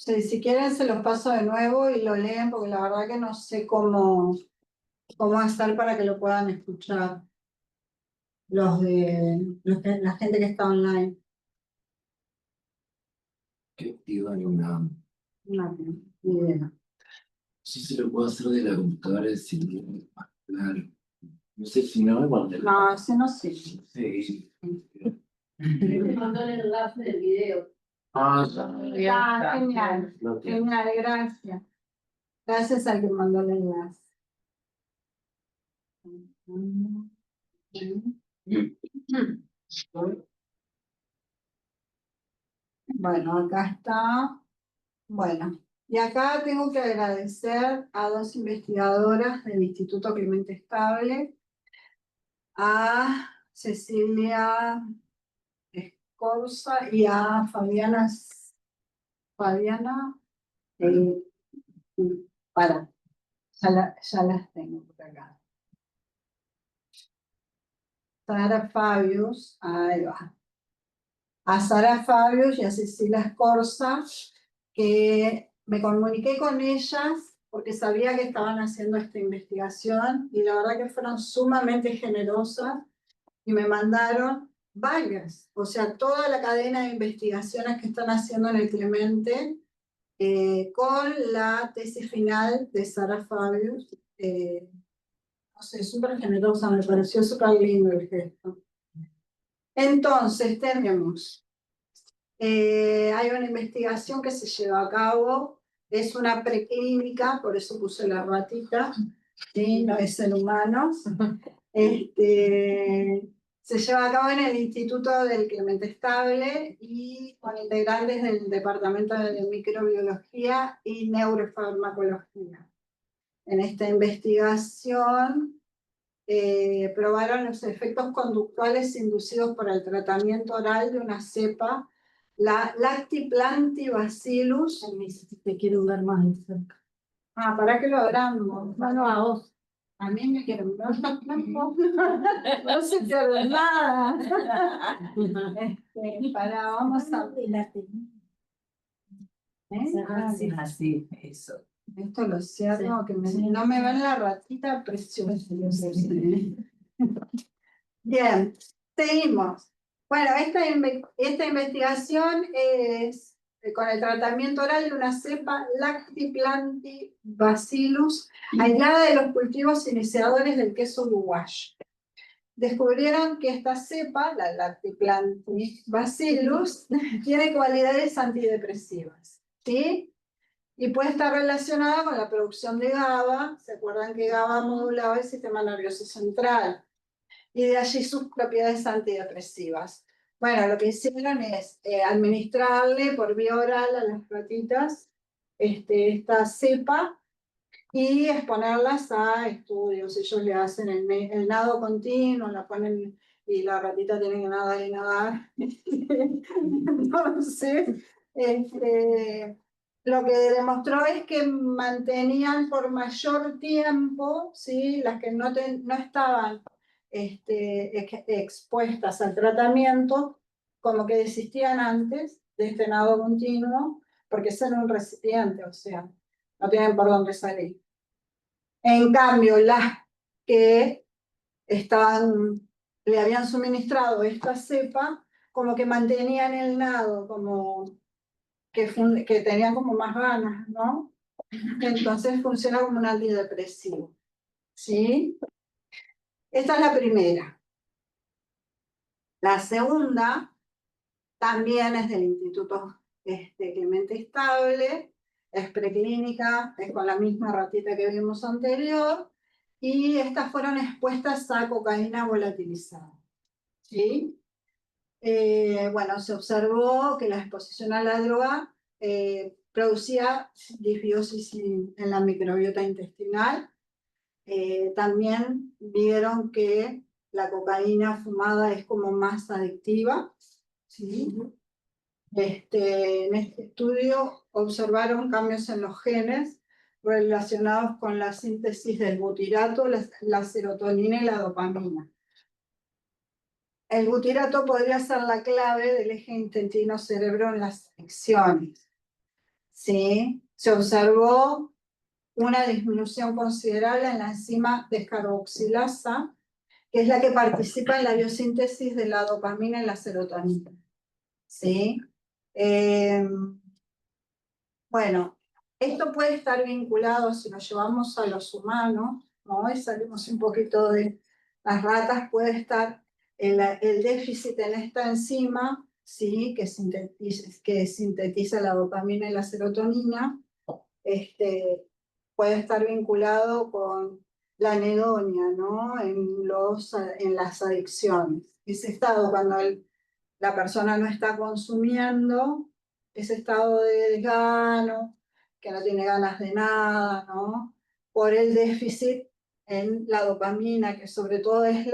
Sí, si quieren se los paso de nuevo y lo leen, porque la verdad que no sé cómo hacer para que lo puedan escuchar la gente que está online. Que activan una. No, ni idea. Sí se lo puedo hacer de la computadora sin. Claro. No sé si no me mandé. No, ese no sé. Sí. Te mandó el enlace del video. Ah, ya. Ah, genial. No tiene. Genial, gracias. Gracias al que mandó el enlace. Bueno, acá está. Bueno, y acá tengo que agradecer a dos investigadoras del Instituto Clemente Estable, a Cecilia Escorza y a Fabiana, eh, ya las tengo por acá. Sara Fabius, ahí va. A Sara Fabius y a Cecilia Escorza, que me comuniqué con ellas porque sabía que estaban haciendo esta investigación y la verdad que fueron sumamente generosas y me mandaron varias, o sea, toda la cadena de investigaciones que están haciendo en el Clemente con la tesis final de Sara Fabius. No sé, súper generosa, me pareció súper lindo el gesto. Entonces, tenemos. Hay una investigación que se lleva a cabo, es una preclínica, por eso puse la ratita, ¿sí? No es en humanos. Se lleva a cabo en el Instituto del Clemente Estable y con integrantes del Departamento de Microbiología y Neurofarmacología. En esta investigación probaron los efectos conductuales inducidos por el tratamiento oral de una cepa, la Lactibacillus. Te quiero ver más de cerca. Ah, ¿para qué lo agrando? Bueno, a vos. A mí me quieren ver. No se pierde nada. Vamos a... Así, eso. Esto lo cierro, Sí, que sí. no me ven la ratita preciosa. Bien, seguimos. Bueno, esta investigación es con el tratamiento oral de una cepa Lactibacillus aislada de los cultivos iniciadores del queso uruguayo. Descubrieron que esta cepa, la Lactibacillus, tiene cualidades antidepresivas, ¿sí? Y puede estar relacionada con la producción de GABA. ¿Se acuerdan que GABA modulaba el sistema nervioso central? Y de allí sus propiedades antidepresivas. Bueno, lo que hicieron es administrarle por vía oral a las ratitas esta cepa y exponerlas a estudios. Ellos le hacen el nado continuo, la ponen y la ratita tiene que nadar y nadar. Entonces, lo que demostró es que mantenían por mayor tiempo, ¿sí? Las que no estaban expuestas al tratamiento, como que desistían antes de este nado continuo, porque son un recipiente, o sea, no tienen por dónde salir. En cambio, las que le habían suministrado esta cepa, como que mantenían el nado, como que tenían como más ganas, ¿no? Entonces funciona como un antidepresivo, ¿sí? Esta es la primera. La segunda también es del Instituto Clemente Estable, es preclínica, es con la misma ratita que vimos anterior, y estas fueron expuestas a cocaína volatilizada, ¿sí? Bueno, se observó que la exposición a la droga producía disbiosis en la microbiota intestinal. También vieron que la cocaína fumada es como más adictiva, ¿sí? En este estudio observaron cambios en los genes relacionados con la síntesis del butirato, la serotonina y la dopamina. El butirato podría ser la clave del eje intestino-cerebro en las adicciones. ¿sí? Se observó una disminución considerable en la enzima descarboxilasa, que es la que participa en la biosíntesis de la dopamina y la serotonina, ¿sí? Bueno, esto puede estar vinculado, si lo llevamos a los humanos, ¿no? Y salimos un poquito de las ratas, puede estar el déficit en esta enzima, ¿sí? Que sintetiza la dopamina y la serotonina, puede estar vinculado con la anedonia, ¿no? En las adicciones. Ese estado cuando la persona no está consumiendo, ese estado de desgano, que no tiene ganas de nada, ¿no? Por el déficit en la dopamina, que sobre todo es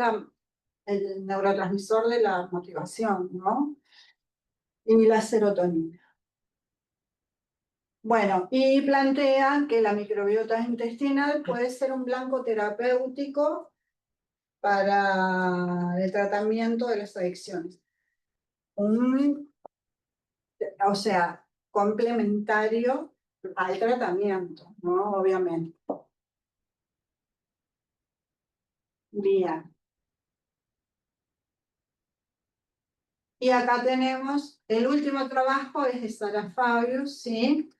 el neurotransmisor de la motivación, ¿no? Y la serotonina. Bueno, y plantean que la microbiota intestinal puede ser un blanco terapéutico para el tratamiento de las adicciones. O sea, complementario al tratamiento, ¿no? Obviamente. Bien. Y acá tenemos el último trabajo, es de Sara Fabius, ¿sí?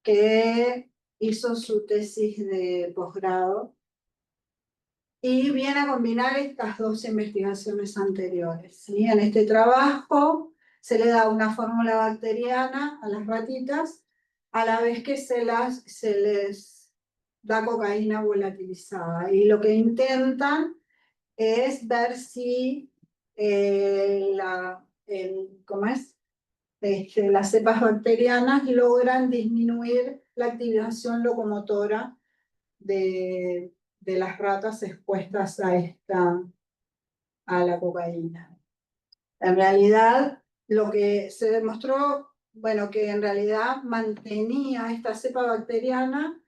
Que hizo su tesis de posgrado y viene a combinar estas dos investigaciones anteriores, ¿sí? En este trabajo se le da una fórmula bacteriana a las ratitas, a la vez que se les da cocaína volatilizada. Y lo que intentan es ver si ¿cómo es? Las cepas bacterianas logran disminuir la activación locomotora de las ratas expuestas a la cocaína. En realidad, lo que se demostró, bueno, que en realidad mantenía esta cepa bacteriana,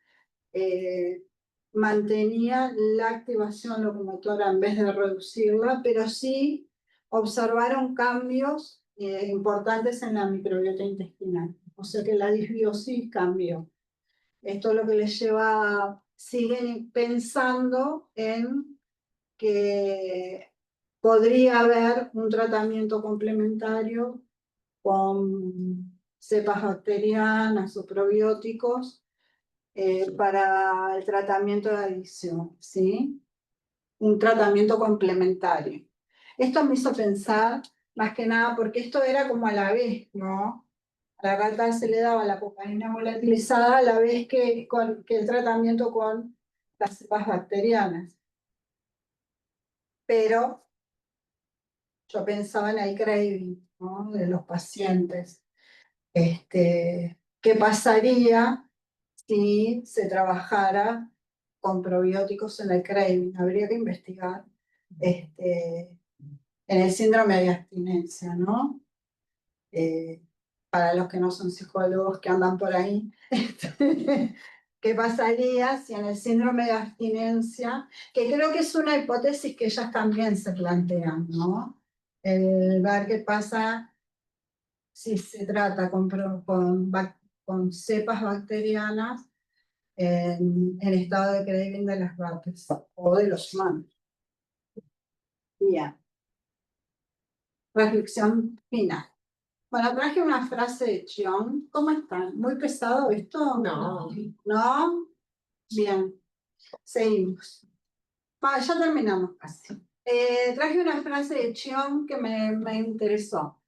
mantenía la activación locomotora en vez de reducirla, pero sí observaron cambios importantes en la microbiota intestinal. O sea que la disbiosis cambió. Esto es lo que les lleva, siguen pensando en que podría haber un tratamiento complementario con cepas bacterianas o probióticos para el tratamiento de adicción, ¿sí? Un tratamiento complementario. Esto me hizo pensar, más que nada, porque esto era como a la vez, ¿no? A la rata se le daba la cocaína volatilizada a la vez que el tratamiento con las cepas bacterianas. Pero yo pensaba en el craving, ¿no? De los pacientes. ¿Qué pasaría si se trabajara con probióticos en el craving? Habría que investigar en el síndrome de abstinencia, ¿no? Para los que no son psicólogos que andan por ahí, ¿qué pasaría si en el síndrome de abstinencia, que creo que es una hipótesis que ellas también se plantean, ¿no? El ver qué pasa si se trata con cepas bacterianas en estado de craving de las ratas o de los humanos. Bien. Reflexión final. Bueno, traje una frase de Chiong. ¿Cómo están? ¿Muy pesado esto? No. ¿No? Bien. Seguimos. Ya terminamos casi. Traje una frase de Chiong que me interesó.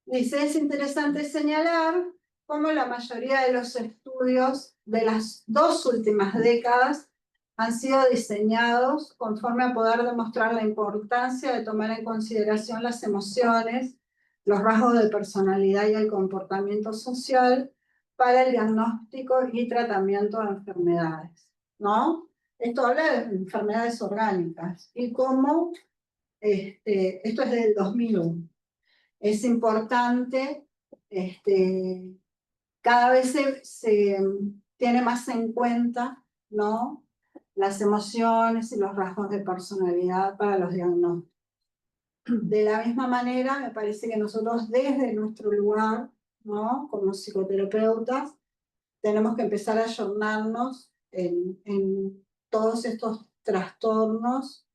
Dice, es interesante señalar cómo la mayoría de los estudios de las 2 últimas décadas han sido diseñados conforme a poder demostrar la importancia de tomar en consideración las emociones, los rasgos de personalidad y el comportamiento social para el diagnóstico y tratamiento de enfermedades, ¿no? Esto habla de enfermedades orgánicas y cómo, esto es del 2001. Es importante, cada vez se tiene más en cuenta, ¿no? Las emociones y los rasgos de personalidad para los diagnósticos. De la misma manera, me parece que nosotros desde nuestro lugar, ¿no? Como psicoterapeutas, tenemos que empezar a ayornarnos en todos estos trastornos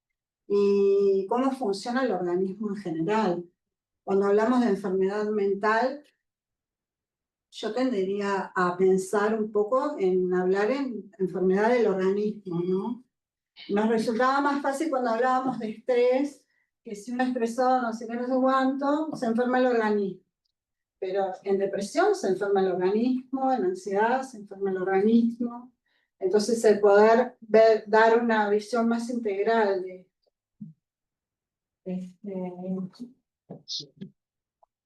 y cómo funciona el organismo en general. Cuando hablamos de enfermedad mental, yo tendería a pensar un poco en hablar en enfermedad del organismo, ¿no? Nos resultaba más fácil cuando hablábamos de estrés, que si uno estresado no sé qué, no sé cuánto, se enferma el organismo. Pero en depresión se enferma el organismo, en ansiedad se enferma el organismo. Entonces el poder dar una visión más integral de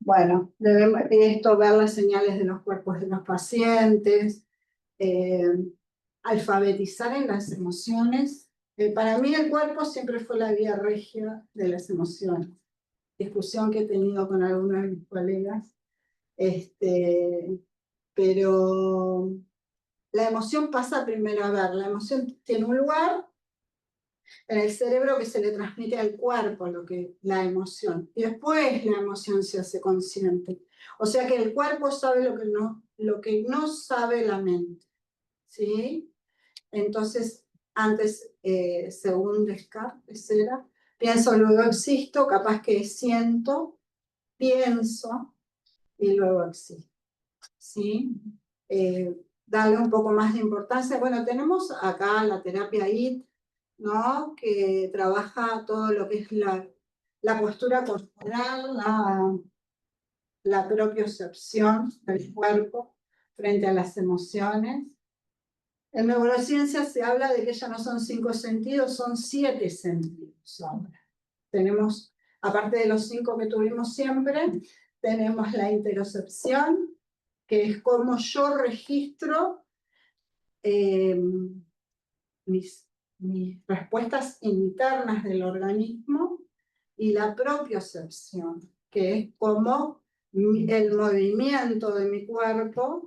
bueno, debemos esto, ver las señales de los cuerpos de los pacientes, alfabetizar en las emociones. Para mí el cuerpo siempre fue la vía regia de las emociones. Discusión que he tenido con algunos de mis colegas. Pero la emoción pasa primero a ver, la emoción tiene un lugar en el cerebro que se le transmite al cuerpo la emoción. Y después la emoción se hace consciente. O sea que el cuerpo sabe lo que no sabe la mente. ¿Sí? Entonces, antes, según Descartes era, pienso, luego existo, capaz que siento, pienso y luego existo. ¿Sí? Darle un poco más de importancia. Bueno, tenemos acá la terapia IT, ¿no? Que trabaja todo lo que es la postura corporal, la propiocepción del cuerpo frente a las emociones. En neurociencia se habla de que ya no son 5 sentidos, son 7 sentidos ahora. Tenemos, aparte de los 5 que tuvimos siempre, tenemos la interocepción, que es como yo registro mis respuestas internas del organismo, y la propiocepción, que es como el movimiento de mi cuerpo,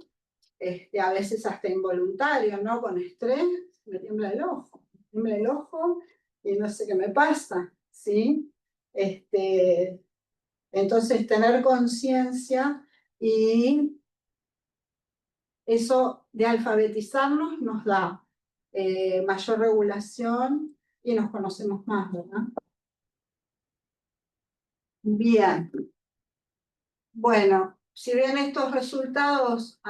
a veces hasta involuntario, ¿no? Con estrés, me tiembla el ojo y no sé qué me pasa, ¿sí? Entonces, tener conciencia y eso de alfabetizarnos nos da mayor regulación y nos conocemos más, ¿verdad? Bien. Bueno, si bien estos resultados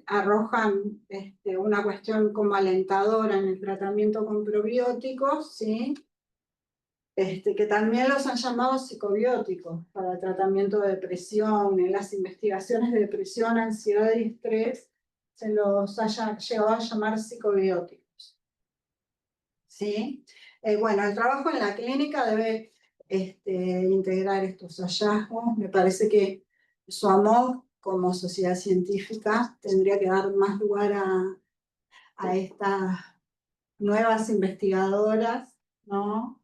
arrojan una cuestión como alentadora en el tratamiento con probióticos, ¿sí? Que también los han llamado psicobióticos para el tratamiento de depresión. En las investigaciones de depresión, ansiedad y estrés se los haya llegado a llamar psicobióticos. ¿Sí? Bueno, el trabajo en la clínica debe integrar estos hallazgos. Me parece que SUAMOC, como sociedad científica, tendría que dar más lugar a estas nuevas investigadoras, ¿no?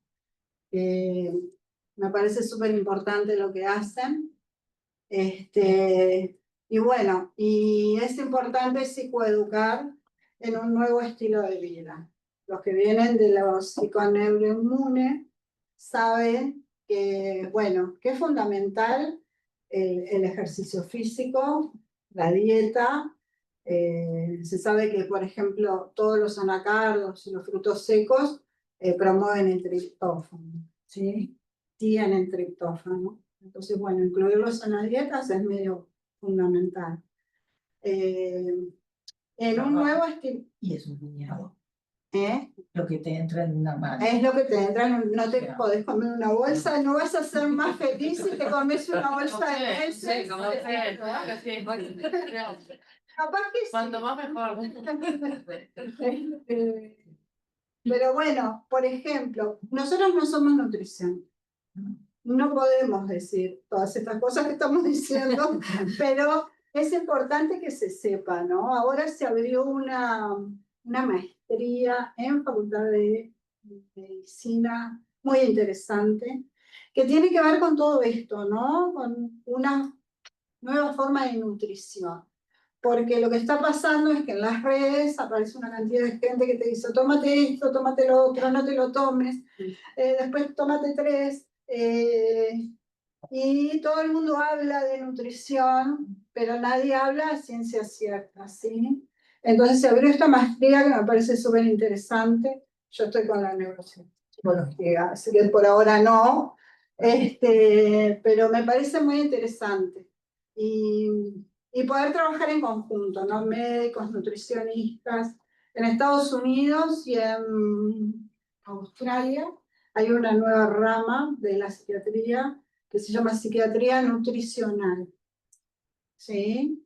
Me parece súper importante lo que hacen. Y bueno, y es importante psicoeducar en un nuevo estilo de vida. Los que vienen de los psiconeuroinmunes saben que, bueno, que es fundamental el ejercicio físico, la dieta. Se sabe que, por ejemplo, todos los anacardos y los frutos secos promueven el triptófano, ¿sí? Tienen triptófano. Entonces, bueno, incluirlos en las dietas es medio fundamental. En un nuevo estilo... Y es un puñado. ¿Eh? Lo que te entra en una mano. Es lo que te entra, no te podés comer una bolsa, no vas a ser más feliz si te comes una bolsa de nueces. Sí, como decía, Capaz que sí. cuanto más mejor. Pero bueno, por ejemplo, nosotros no somos nutrición. No podemos decir todas estas cosas que estamos diciendo, pero es importante que se sepa, ¿no? Ahora se abrió una maestría en Facultad de Medicina muy interesante, que tiene que ver con todo esto, ¿no? Con una nueva forma de nutrición. Porque lo que está pasando es que en las redes aparece una cantidad de gente que te dice, tómate esto, tómate lo otro, no te lo tomes, después tómate 3, y todo el mundo habla de nutrición, pero nadie habla de ciencia cierta, ¿sí? Entonces se abrió esta maestría que me parece súper interesante. Yo estoy con la neuropsicología, así que por ahora no, pero me parece muy interesante. Y poder trabajar en conjunto, ¿no? Médicos, nutricionistas. En Estados Unidos y en Australia hay una nueva rama de la psiquiatría que se llama psiquiatría nutricional, ¿sí?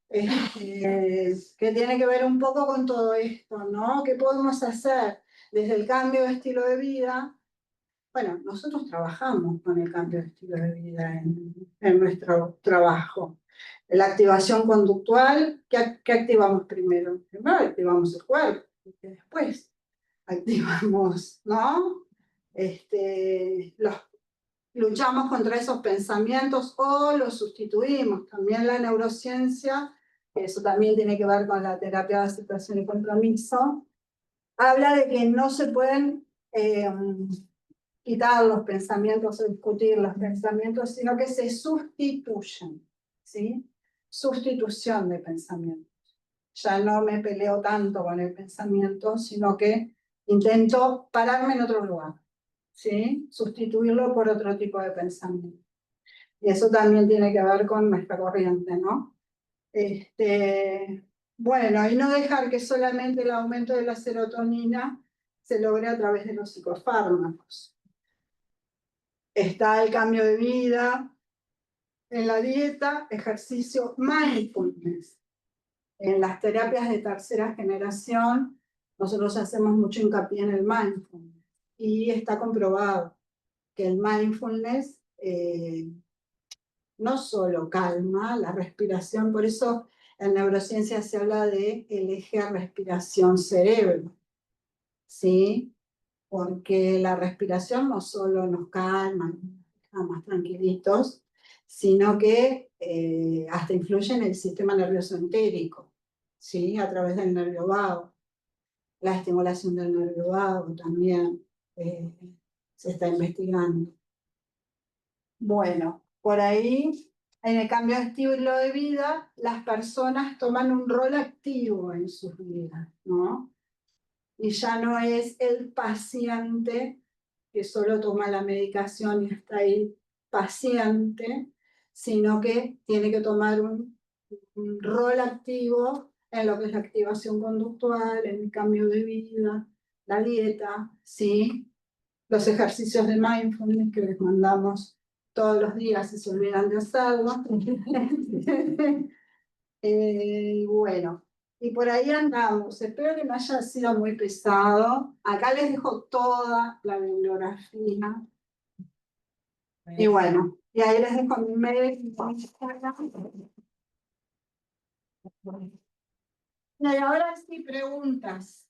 Que tiene que ver un poco con todo esto, ¿no? ¿Qué podemos hacer desde el cambio de estilo de vida? Bueno, nosotros trabajamos con el cambio de estilo de vida en nuestro trabajo. La activación conductual, ¿qué activamos primero? Primero activamos el cuerpo, y después activamos, ¿no? Luchamos contra esos pensamientos o los sustituimos. También la neurociencia, eso también tiene que ver con la terapia de aceptación y compromiso, habla de que no se pueden quitar los pensamientos o discutir los pensamientos, sino que se sustituyen, ¿sí? Sustitución de pensamientos. Ya no me peleo tanto con el pensamiento, sino que intento pararme en otro lugar, ¿sí? Sustituirlo por otro tipo de pensamiento. Y eso también tiene que ver con nuestra corriente, ¿no? Bueno, y no dejar que solamente el aumento de la serotonina se logre a través de los psicofármacos. Está el cambio de vida, en la dieta, ejercicio, mindfulness. En las terapias de tercera generación, nosotros hacemos mucho hincapié en el mindfulness. Y está comprobado que el mindfulness no solo calma la respiración, por eso en neurociencia se habla de el eje respiración-cerebro, ¿sí? Porque la respiración no solo nos calma, nos deja más tranquilitos, sino que hasta influye en el sistema nervioso entérico, ¿sí? A través del nervio vago. La estimulación del nervio vago también se está investigando. Bueno, por ahí, en el cambio de estilo de vida, las personas toman un rol activo en sus vidas, ¿no? Y ya no es el paciente que solo toma la medicación y está ahí paciente, sino que tiene que tomar un rol activo en lo que es la activación conductual, en el cambio de vida, la dieta, ¿sí? Los ejercicios de mindfulness que les mandamos todos los días si se olvidan de hacerlo. Bueno, y por ahí andamos. Espero que no haya sido muy pesado. Acá les dejo toda la bibliografía. Y bueno, y ahí les dejo mi mail. Y ahora sí, preguntas.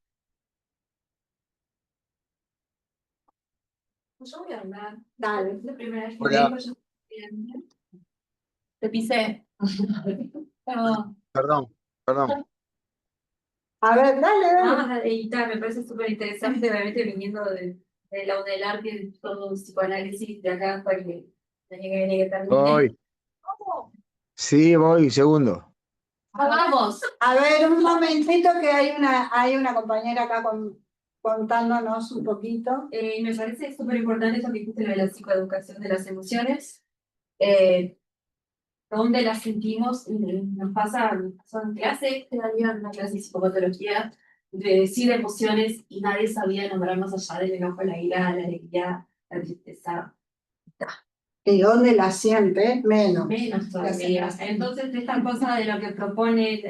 Yo voy a hablar. Dale. Es la primera vez que Hola. vengo. Te pisé. Perdón. Perdón. A ver, dale, dale. Ah, y tal, me parece súper interesante, obviamente viniendo de la UNELAR, que es todo un psicoanálisis de acá hasta que el año que viene que termine. Voy. Sí, voy, segundo. Vamos. A ver, un momentito que hay una compañera acá contándonos un poquito. Me parece súper importante eso que dijiste lo de la psicoeducación de las emociones. Donde las sentimos, nos pasa en clase, este año en una clase de psicopatología, de decir emociones y nadie sabía nombrar más allá del enojo, la ira, la alegría, la tristeza. ¿Y dónde la siente? Menos. Menos todavía. Entonces, esta cosa de lo que propone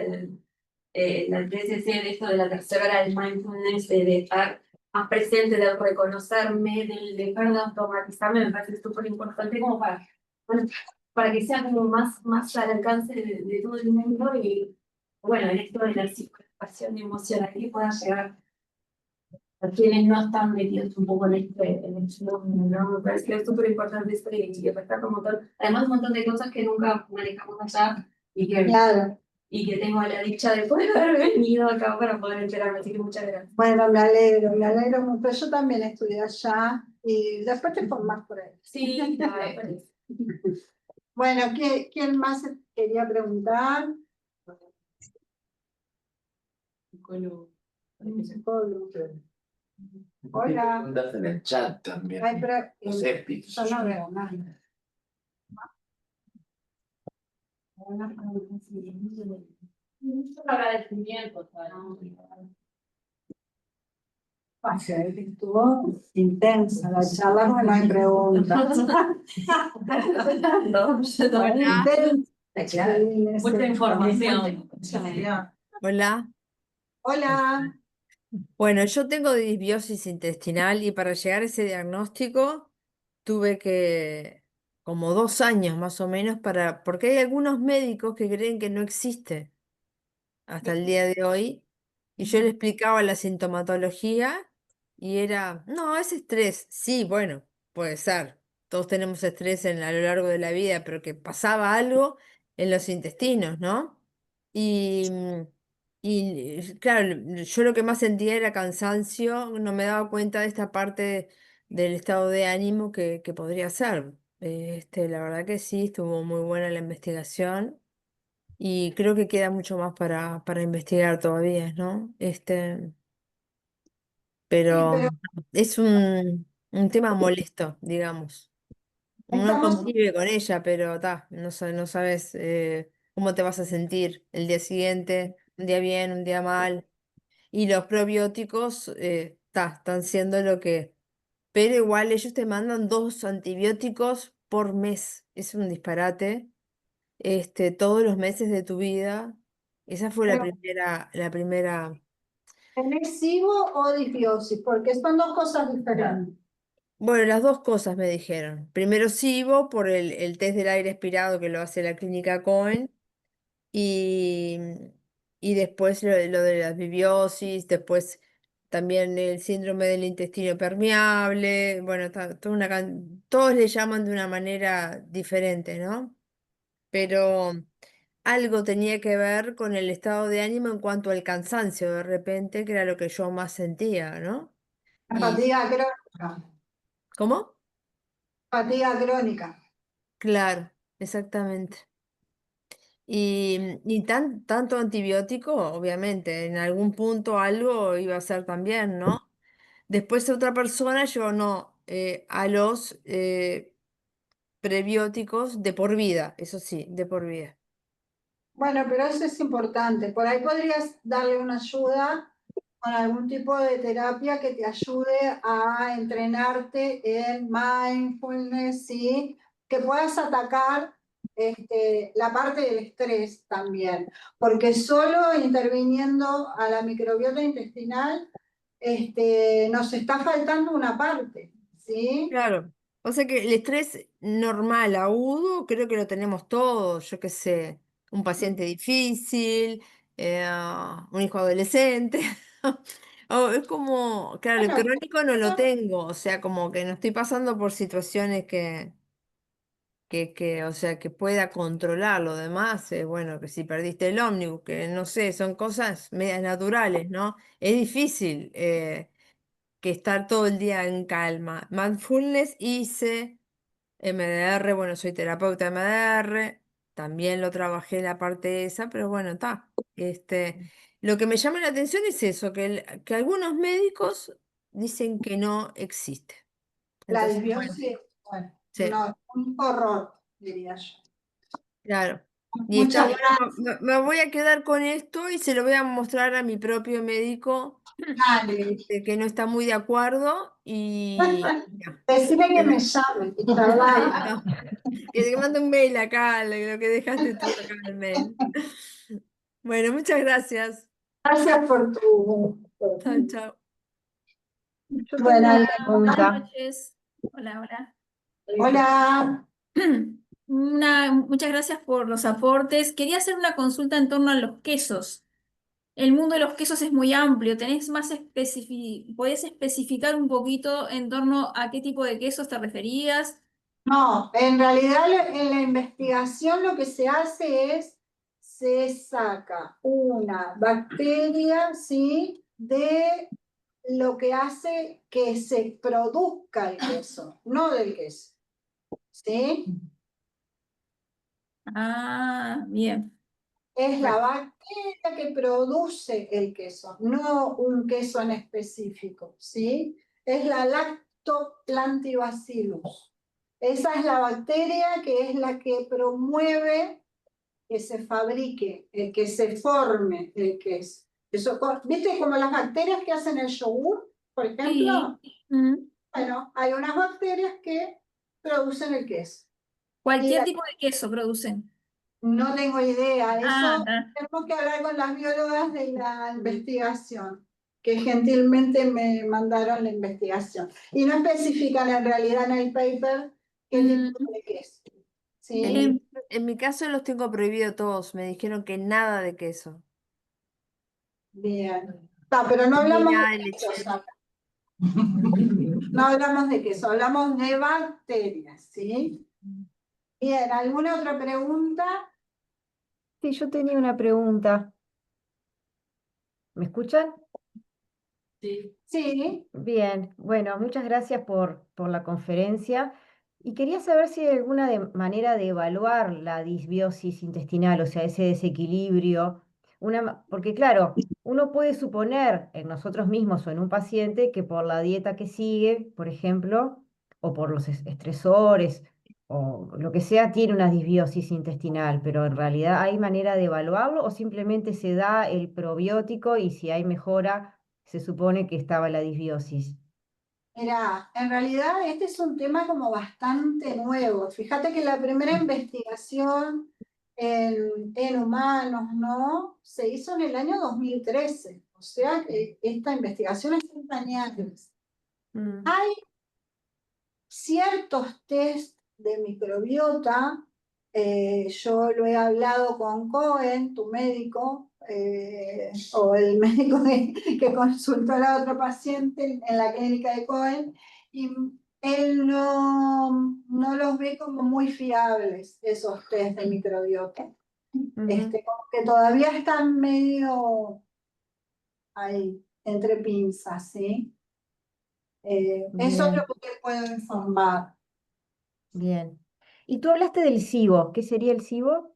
la TCC, de esto de la tercera hora del mindfulness, de estar más presente, de reconocerme, de dejar de automatizarme, me parece súper importante como para que sea como más al alcance de todo el mundo y, bueno, en esto de la psicoeducación emocional que pueda llegar a quienes no están metidos un poco en este mundo, ¿no? Me parece que es súper importante esto y que rescata un montón, además un montón de cosas que nunca manejamos allá y que, Claro. y que tengo la dicha de poder haber venido acá para poder enterarme, así que muchas gracias. Bueno, me alegro mucho. Yo también estudié allá y después te formás por ahí. Sí, me parece. Bueno, ¿quién más quería preguntar? psicólogo. Psicólogo. Hola. Preguntas en el chat también. Ay, pero, Los EPIs. yo no veo nada. Estuvo intensa la charla, porque no hay preguntas. Mucha información. Hola. Hola. Bueno, yo tengo disbiosis intestinal y para llegar a ese diagnóstico tuve que, como 2 años más o menos, porque hay algunos médicos que creen que no existe hasta el día de hoy, y yo le explicaba la sintomatología y era, no, es estrés. Sí, bueno, puede ser. Todos tenemos estrés a lo largo de la vida, pero que pasaba algo en los intestinos, ¿no? Y, claro, yo lo que más sentía era cansancio, no me daba cuenta de esta parte del estado de ánimo que podría ser. La verdad que sí, estuvo muy buena la investigación. Y creo que queda mucho más para investigar todavía, ¿no? Sí, Pero pero es un tema molesto, digamos. Uno estamos, convive con ella, pero no sabes cómo te vas a sentir el día siguiente, un día bien, un día mal. Y los probióticos están siendo lo que... Pero igual ellos te mandan 2 antibióticos por mes. Es un disparate. Todos los meses de tu vida. Esa fue pero la primera. ¿tenés SIBO o disbiosis? Porque son dos cosas diferentes. Bueno, las dos cosas me dijeron. Primero SIBO por el test del aire expirado que lo hace la clínica Cohen y, y después lo de la disbiosis, después también el síndrome del intestino permeable. Bueno, todos le llaman de una manera diferente, ¿no? Pero algo tenía que ver con el estado de ánimo en cuanto al cansancio de repente, que era lo que yo más sentía, ¿no? La Y, fatiga crónica. ¿cómo? Fatiga crónica. Claro, exactamente. Y tanto antibiótico, obviamente, en algún punto algo iba a ser también, ¿no? Después otra persona, yo no, a los prebióticos de por vida, eso sí, de por vida. Bueno, pero eso es importante. Por ahí podrías darle una ayuda con algún tipo de terapia que te ayude a entrenarte en mindfulness, ¿sí? Que puedas atacar la parte del estrés también. Porque solo interviniendo a la microbiota intestinal nos está faltando una parte, ¿sí? Claro, o sea que el estrés normal, agudo, creo que lo tenemos todos, yo qué sé, un paciente difícil, un hijo adolescente, o es como, claro, el Bueno, crónico no lo tengo, o sea, como que no estoy pasando por situaciones o sea, que pueda controlar lo demás, bueno, que si perdiste el ómnibus, que no sé, son cosas medias naturales, ¿no? Es difícil. Que estar todo el día en calma. Mindfulness hice, MDR, bueno, soy terapeuta MDR, también lo trabajé la parte esa, pero bueno, está. Lo que me llama la atención es eso, que algunos médicos dicen que no existe. la Entonces, bueno, disbiosis, bueno, sí, no, un horror, diría yo. claro. Y está Muchas bueno, gracias. me voy a quedar con esto y se lo voy a mostrar a mi propio médico, Dale. que no está muy de acuerdo y ya. Decime que me llame y Ahí charlamos. está. Que te mando un mail acá, lo que dejaste tú acá en el mail. Bueno, muchas gracias. Gracias por tu... Chao, chao. Yo Bueno, tengo, Ale, buenas comenta. noches. Hola, hola. Hola. Muchas gracias por los aportes. Quería hacer una consulta en torno a los quesos. El mundo de los quesos es muy amplio. ¿Podés especificar un poquito en torno a qué tipo de quesos te referías? No, en realidad en la investigación lo que se hace es, se saca una bacteria, ¿sí? De lo que hace que se produzca el queso, no del queso, ¿sí? Ah, bien. es la bacteria que produce el queso, no un queso en específico, ¿sí? Es la Lactobacillus. Esa es la bacteria que es la que promueve que se fabrique, que se forme el queso. Eso, ¿viste como las bacterias que hacen el yogur, por ejemplo? Sí. Bueno, hay unas bacterias que producen el queso. Cualquier tipo de queso producen. No tengo idea, eso Ah, tenemos que hablar con las biólogas de la investigación, que gentilmente me mandaron la investigación. Y no especifican en realidad en el paper qué tipo de queso. ¿Sí? En mi caso los tengo prohibido todos, me dijeron que nada de queso. Bien. Pero no Ni hablamos nada de de queso, leche. no hablamos de queso, hablamos de bacterias, ¿sí? Bien, ¿alguna otra pregunta? Sí, yo tenía una pregunta. ¿Me escuchan? Sí. Sí. Bien, bueno, muchas gracias por la conferencia. Y quería saber si hay alguna manera de evaluar la disbiosis intestinal, o sea, ese desequilibrio. Porque claro, uno puede suponer en nosotros mismos o en un paciente que por la dieta que sigue, por ejemplo, o por los estresores o lo que sea, tiene una disbiosis intestinal, pero en realidad ¿hay manera de evaluarlo o simplemente se da el probiótico y si hay mejora, se supone que estaba la disbiosis? Mira, en realidad este es un tema como bastante nuevo. Fíjate que la primera investigación en humanos, ¿no? Se hizo en el año 2013. O sea que esta investigación es en pañales. Hay ciertos test de microbiota, yo lo he hablado con Cohen, tu médico, o el médico que consultó a la otra paciente en la clínica de Cohen, y él no los ve como muy fiables, esos test de microbiota. Como que todavía están medio ahí, entre pinzas, ¿sí? Eso es Bien, lo que te puedo informar. bien. Y tú hablaste del SIBO. ¿Qué sería el SIBO?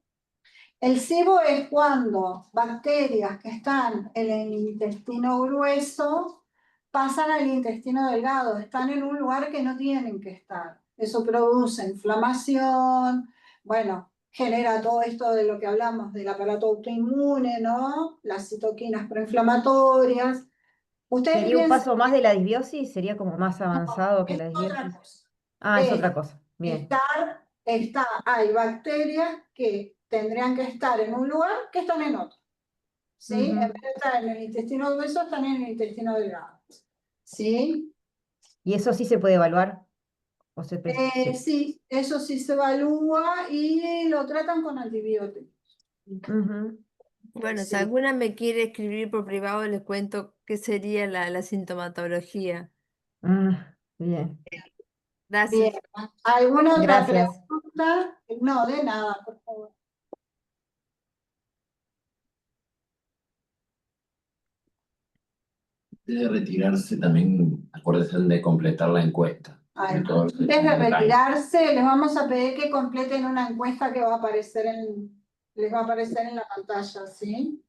El SIBO es cuando bacterias que están en el intestino grueso pasan al intestino delgado, están en un lugar que no tienen que estar. Eso produce inflamación, bueno, genera todo esto de lo que hablamos del aparato autoinmune, ¿no? Las citoquinas proinflamatorias. Ustedes ¿Sería un piensan paso más de la disbiosis? ¿Sería como más avanzado que que es la otra disbiosis? cosa. Ah, es otra cosa. Bien. Hay bacterias que tendrían que estar en un lugar que están en otro. ¿Sí? En vez de estar en el intestino grueso, están en el intestino delgado. ¿Sí? ¿Y eso sí se puede evaluar? ¿O Sí, eso sí se evalúa y lo tratan con antibióticos. Bueno, si Sí. alguna me quiere escribir por privado, les cuento qué sería la sintomatología. Bien. Gracias. Bien. ¿Alguna otra Gracias. pregunta? No, de nada, por favor. Antes de retirarse también acuérdense de completar la encuesta. Antes de retirarse, les vamos a pedir que completen una encuesta que va a aparecer les va a aparecer en la pantalla, ¿sí?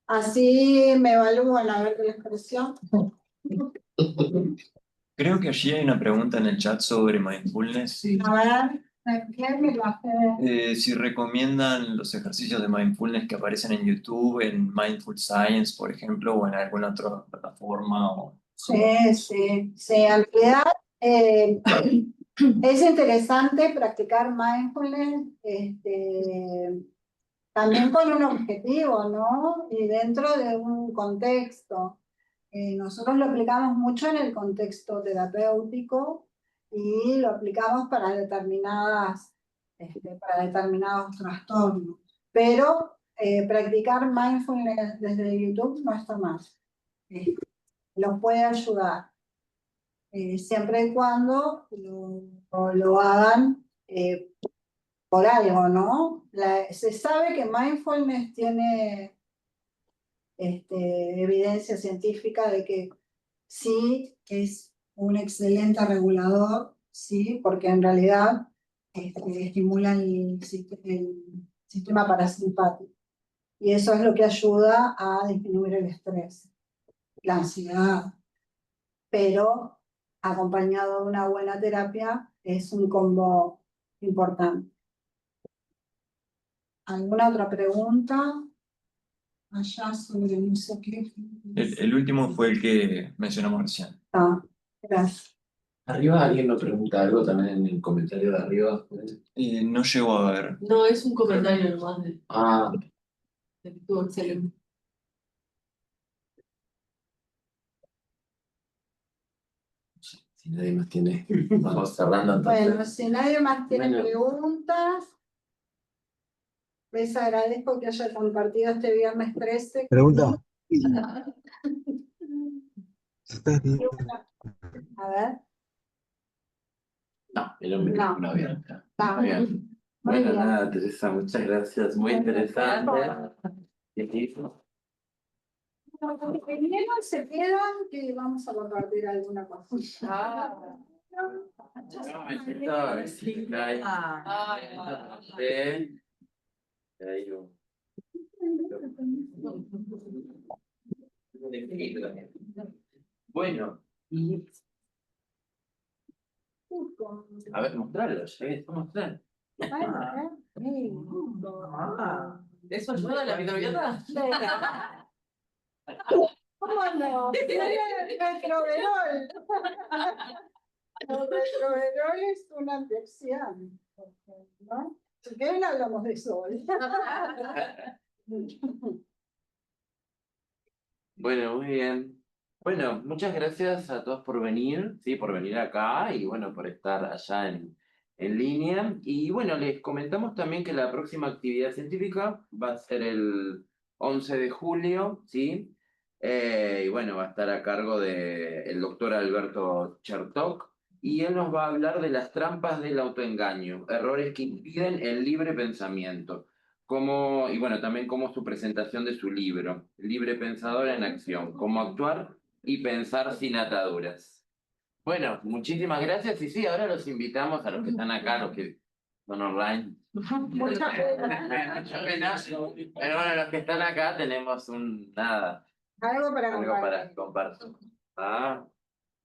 Así me evalúan a ver qué les pareció. Creo que allí hay una pregunta en el chat sobre mindfulness. A ver, ¿quién me lo hace? Si recomiendan los ejercicios de mindfulness que aparecen en YouTube, en Mindful Science, por ejemplo, o en alguna otra plataforma. Sí, sí, sí. En realidad es interesante practicar mindfulness también con un objetivo, ¿no? Y dentro de un contexto. Nosotros lo aplicamos mucho en el contexto terapéutico y lo aplicamos para para determinados trastornos. Pero practicar mindfulness desde YouTube no está mal. Los puede ayudar, siempre y cuando lo hagan por algo, ¿no? Se sabe que mindfulness tiene evidencia científica de que sí es un excelente regulador, sí, porque en realidad estimula el sistema parasimpático. Y eso es lo que ayuda a disminuir el estrés, la ansiedad. Pero acompañado de una buena terapia es un combo importante. ¿Alguna otra pregunta? Allá sobre no sé qué. El último fue el que mencionamos recién. Ah, gracias. Arriba alguien nos pregunta algo también en el comentario de arriba. No llegó a ver. No, es un comentario nomás de Ah, tu excelente. si nadie más tiene, vamos cerrando entonces. Bueno, si nadie más tiene Bueno. preguntas, les agradezco que haya compartido este viernes 13. Pregunta. A ver. No, el micrófono abierto. Está Muy bien. Muy Bueno, bien. nada, Teresa, muchas gracias. Muy interesante. Vinieron, se quedan, que vamos a compartir alguna cosa. Bueno, y a ver, mostrarlo, mostrar. ¿Eso ayuda a la microbiota? ¿Cómo no? Retroverol. El retroverol es una antioxidante, ¿no? Si quieren hablamos de eso hoy. Bueno, muy bien. Bueno, muchas gracias a todos por venir, sí, por venir acá y bueno, por estar allá en línea. Y bueno, les comentamos también que la próxima actividad científica va a ser el 11 de julio, ¿sí? Y bueno, va a estar a cargo del doctor Alberto Chertok y él nos va a hablar de las trampas del autoengaño, errores que impiden el libre pensamiento. Y bueno, también como su presentación de su libro, Libre Pensador en Acción, cómo actuar y pensar sin ataduras. Bueno, muchísimas gracias y sí, ahora los invitamos a los que están acá, los que son online. Muchas gracias. Mucha pena. Pero bueno, los que están acá tenemos Algo para algo compartir. para compartir. Ah,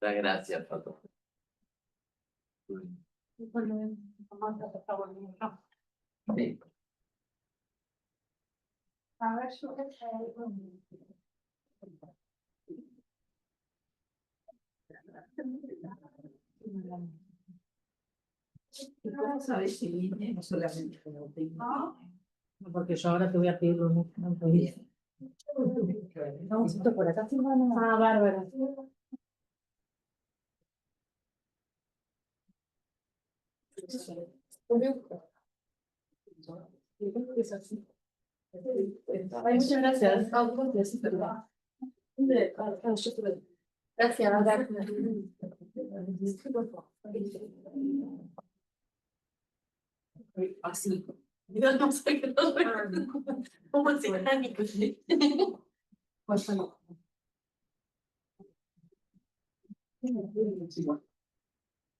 muchas gracias, Pato. Sí. A ver, yo ¿Cómo sabes si viene solamente con autoengaño? Porque yo ahora te voy a pedir un bien. Vamos por acá. Ah, bárbaro. Ay, muchas gracias. Gracias. Así. Yo no sé qué todo. ¿Cómo se llama?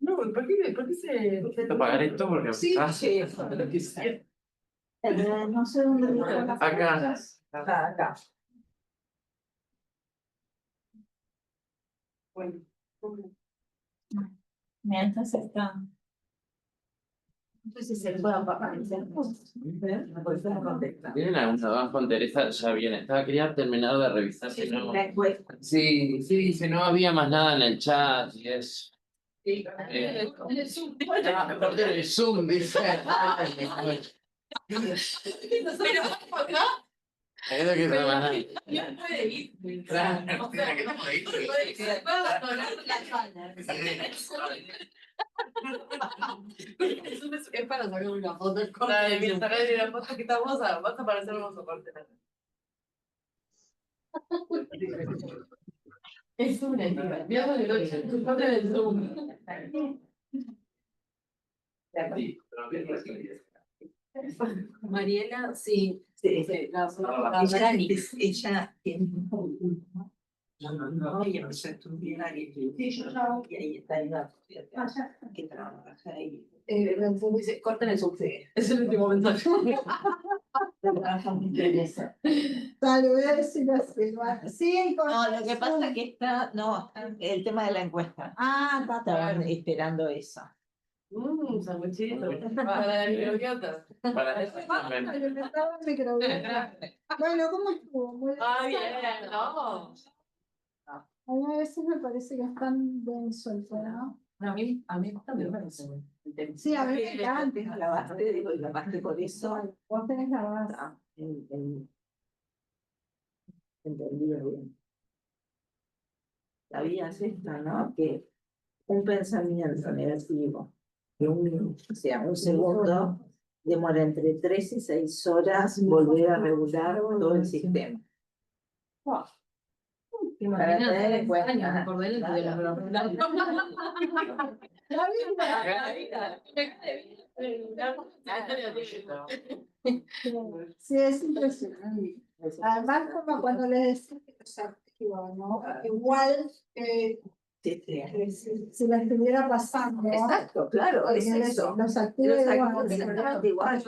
No, ¿por qué se...? ¿Puedo pagar esto? Porque Sí, sí. no sé dónde dijo las acá. cosas. Acá. Bueno, Mientras está. No sé si se puede aparecer. ¿Tienen alguna duda con Teresa? Ya viene. Quería terminar de revisar si no. Sí, si no había más nada en el chat y eso. En el Zoom. Aparte en el Zoom, dice. Pero acá. Es lo que se llama. No puede ir. Claro. Es para sacar una foto. Mientras sacar la foto que estamos, vas a aparecer más aparte. Es una entidad. Mira el 8, tu parte del Zoom. Mariela, sí. Ella tiene y empezó a estudiar y ahí está en la que trabaja y Dice, corten el subsidio. Es el último mensaje. Dale, voy a decir así. Sí, No, lo que pasa es que está el tema de la encuesta. Estaban esperando eso. Sanguchito. Para la microbiota. Para eso Bueno, ¿cómo estuvo? Muy Bien, no. A mí a veces me parece que están denso el tema. A mí también me parece. Sí, a mí me encanta. Tengo la base, digo, y la base por eso. Vos tenés la base. Entendido bien. La vida es esta, ¿no? Que un pensamiento negativo de un segundo demora entre 3 y 6 horas volver a regular todo el sistema. Para tener en cuenta. Sí, es impresionante. Además, como cuando les decís que los activos, ¿no? Igual si la estuviera pasando. Exacto, claro, es eso. Los activos igual.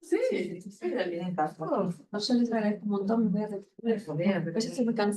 Sí, No, yo les agradezco un montón, me voy a recuperar. Yo estoy muy cansada.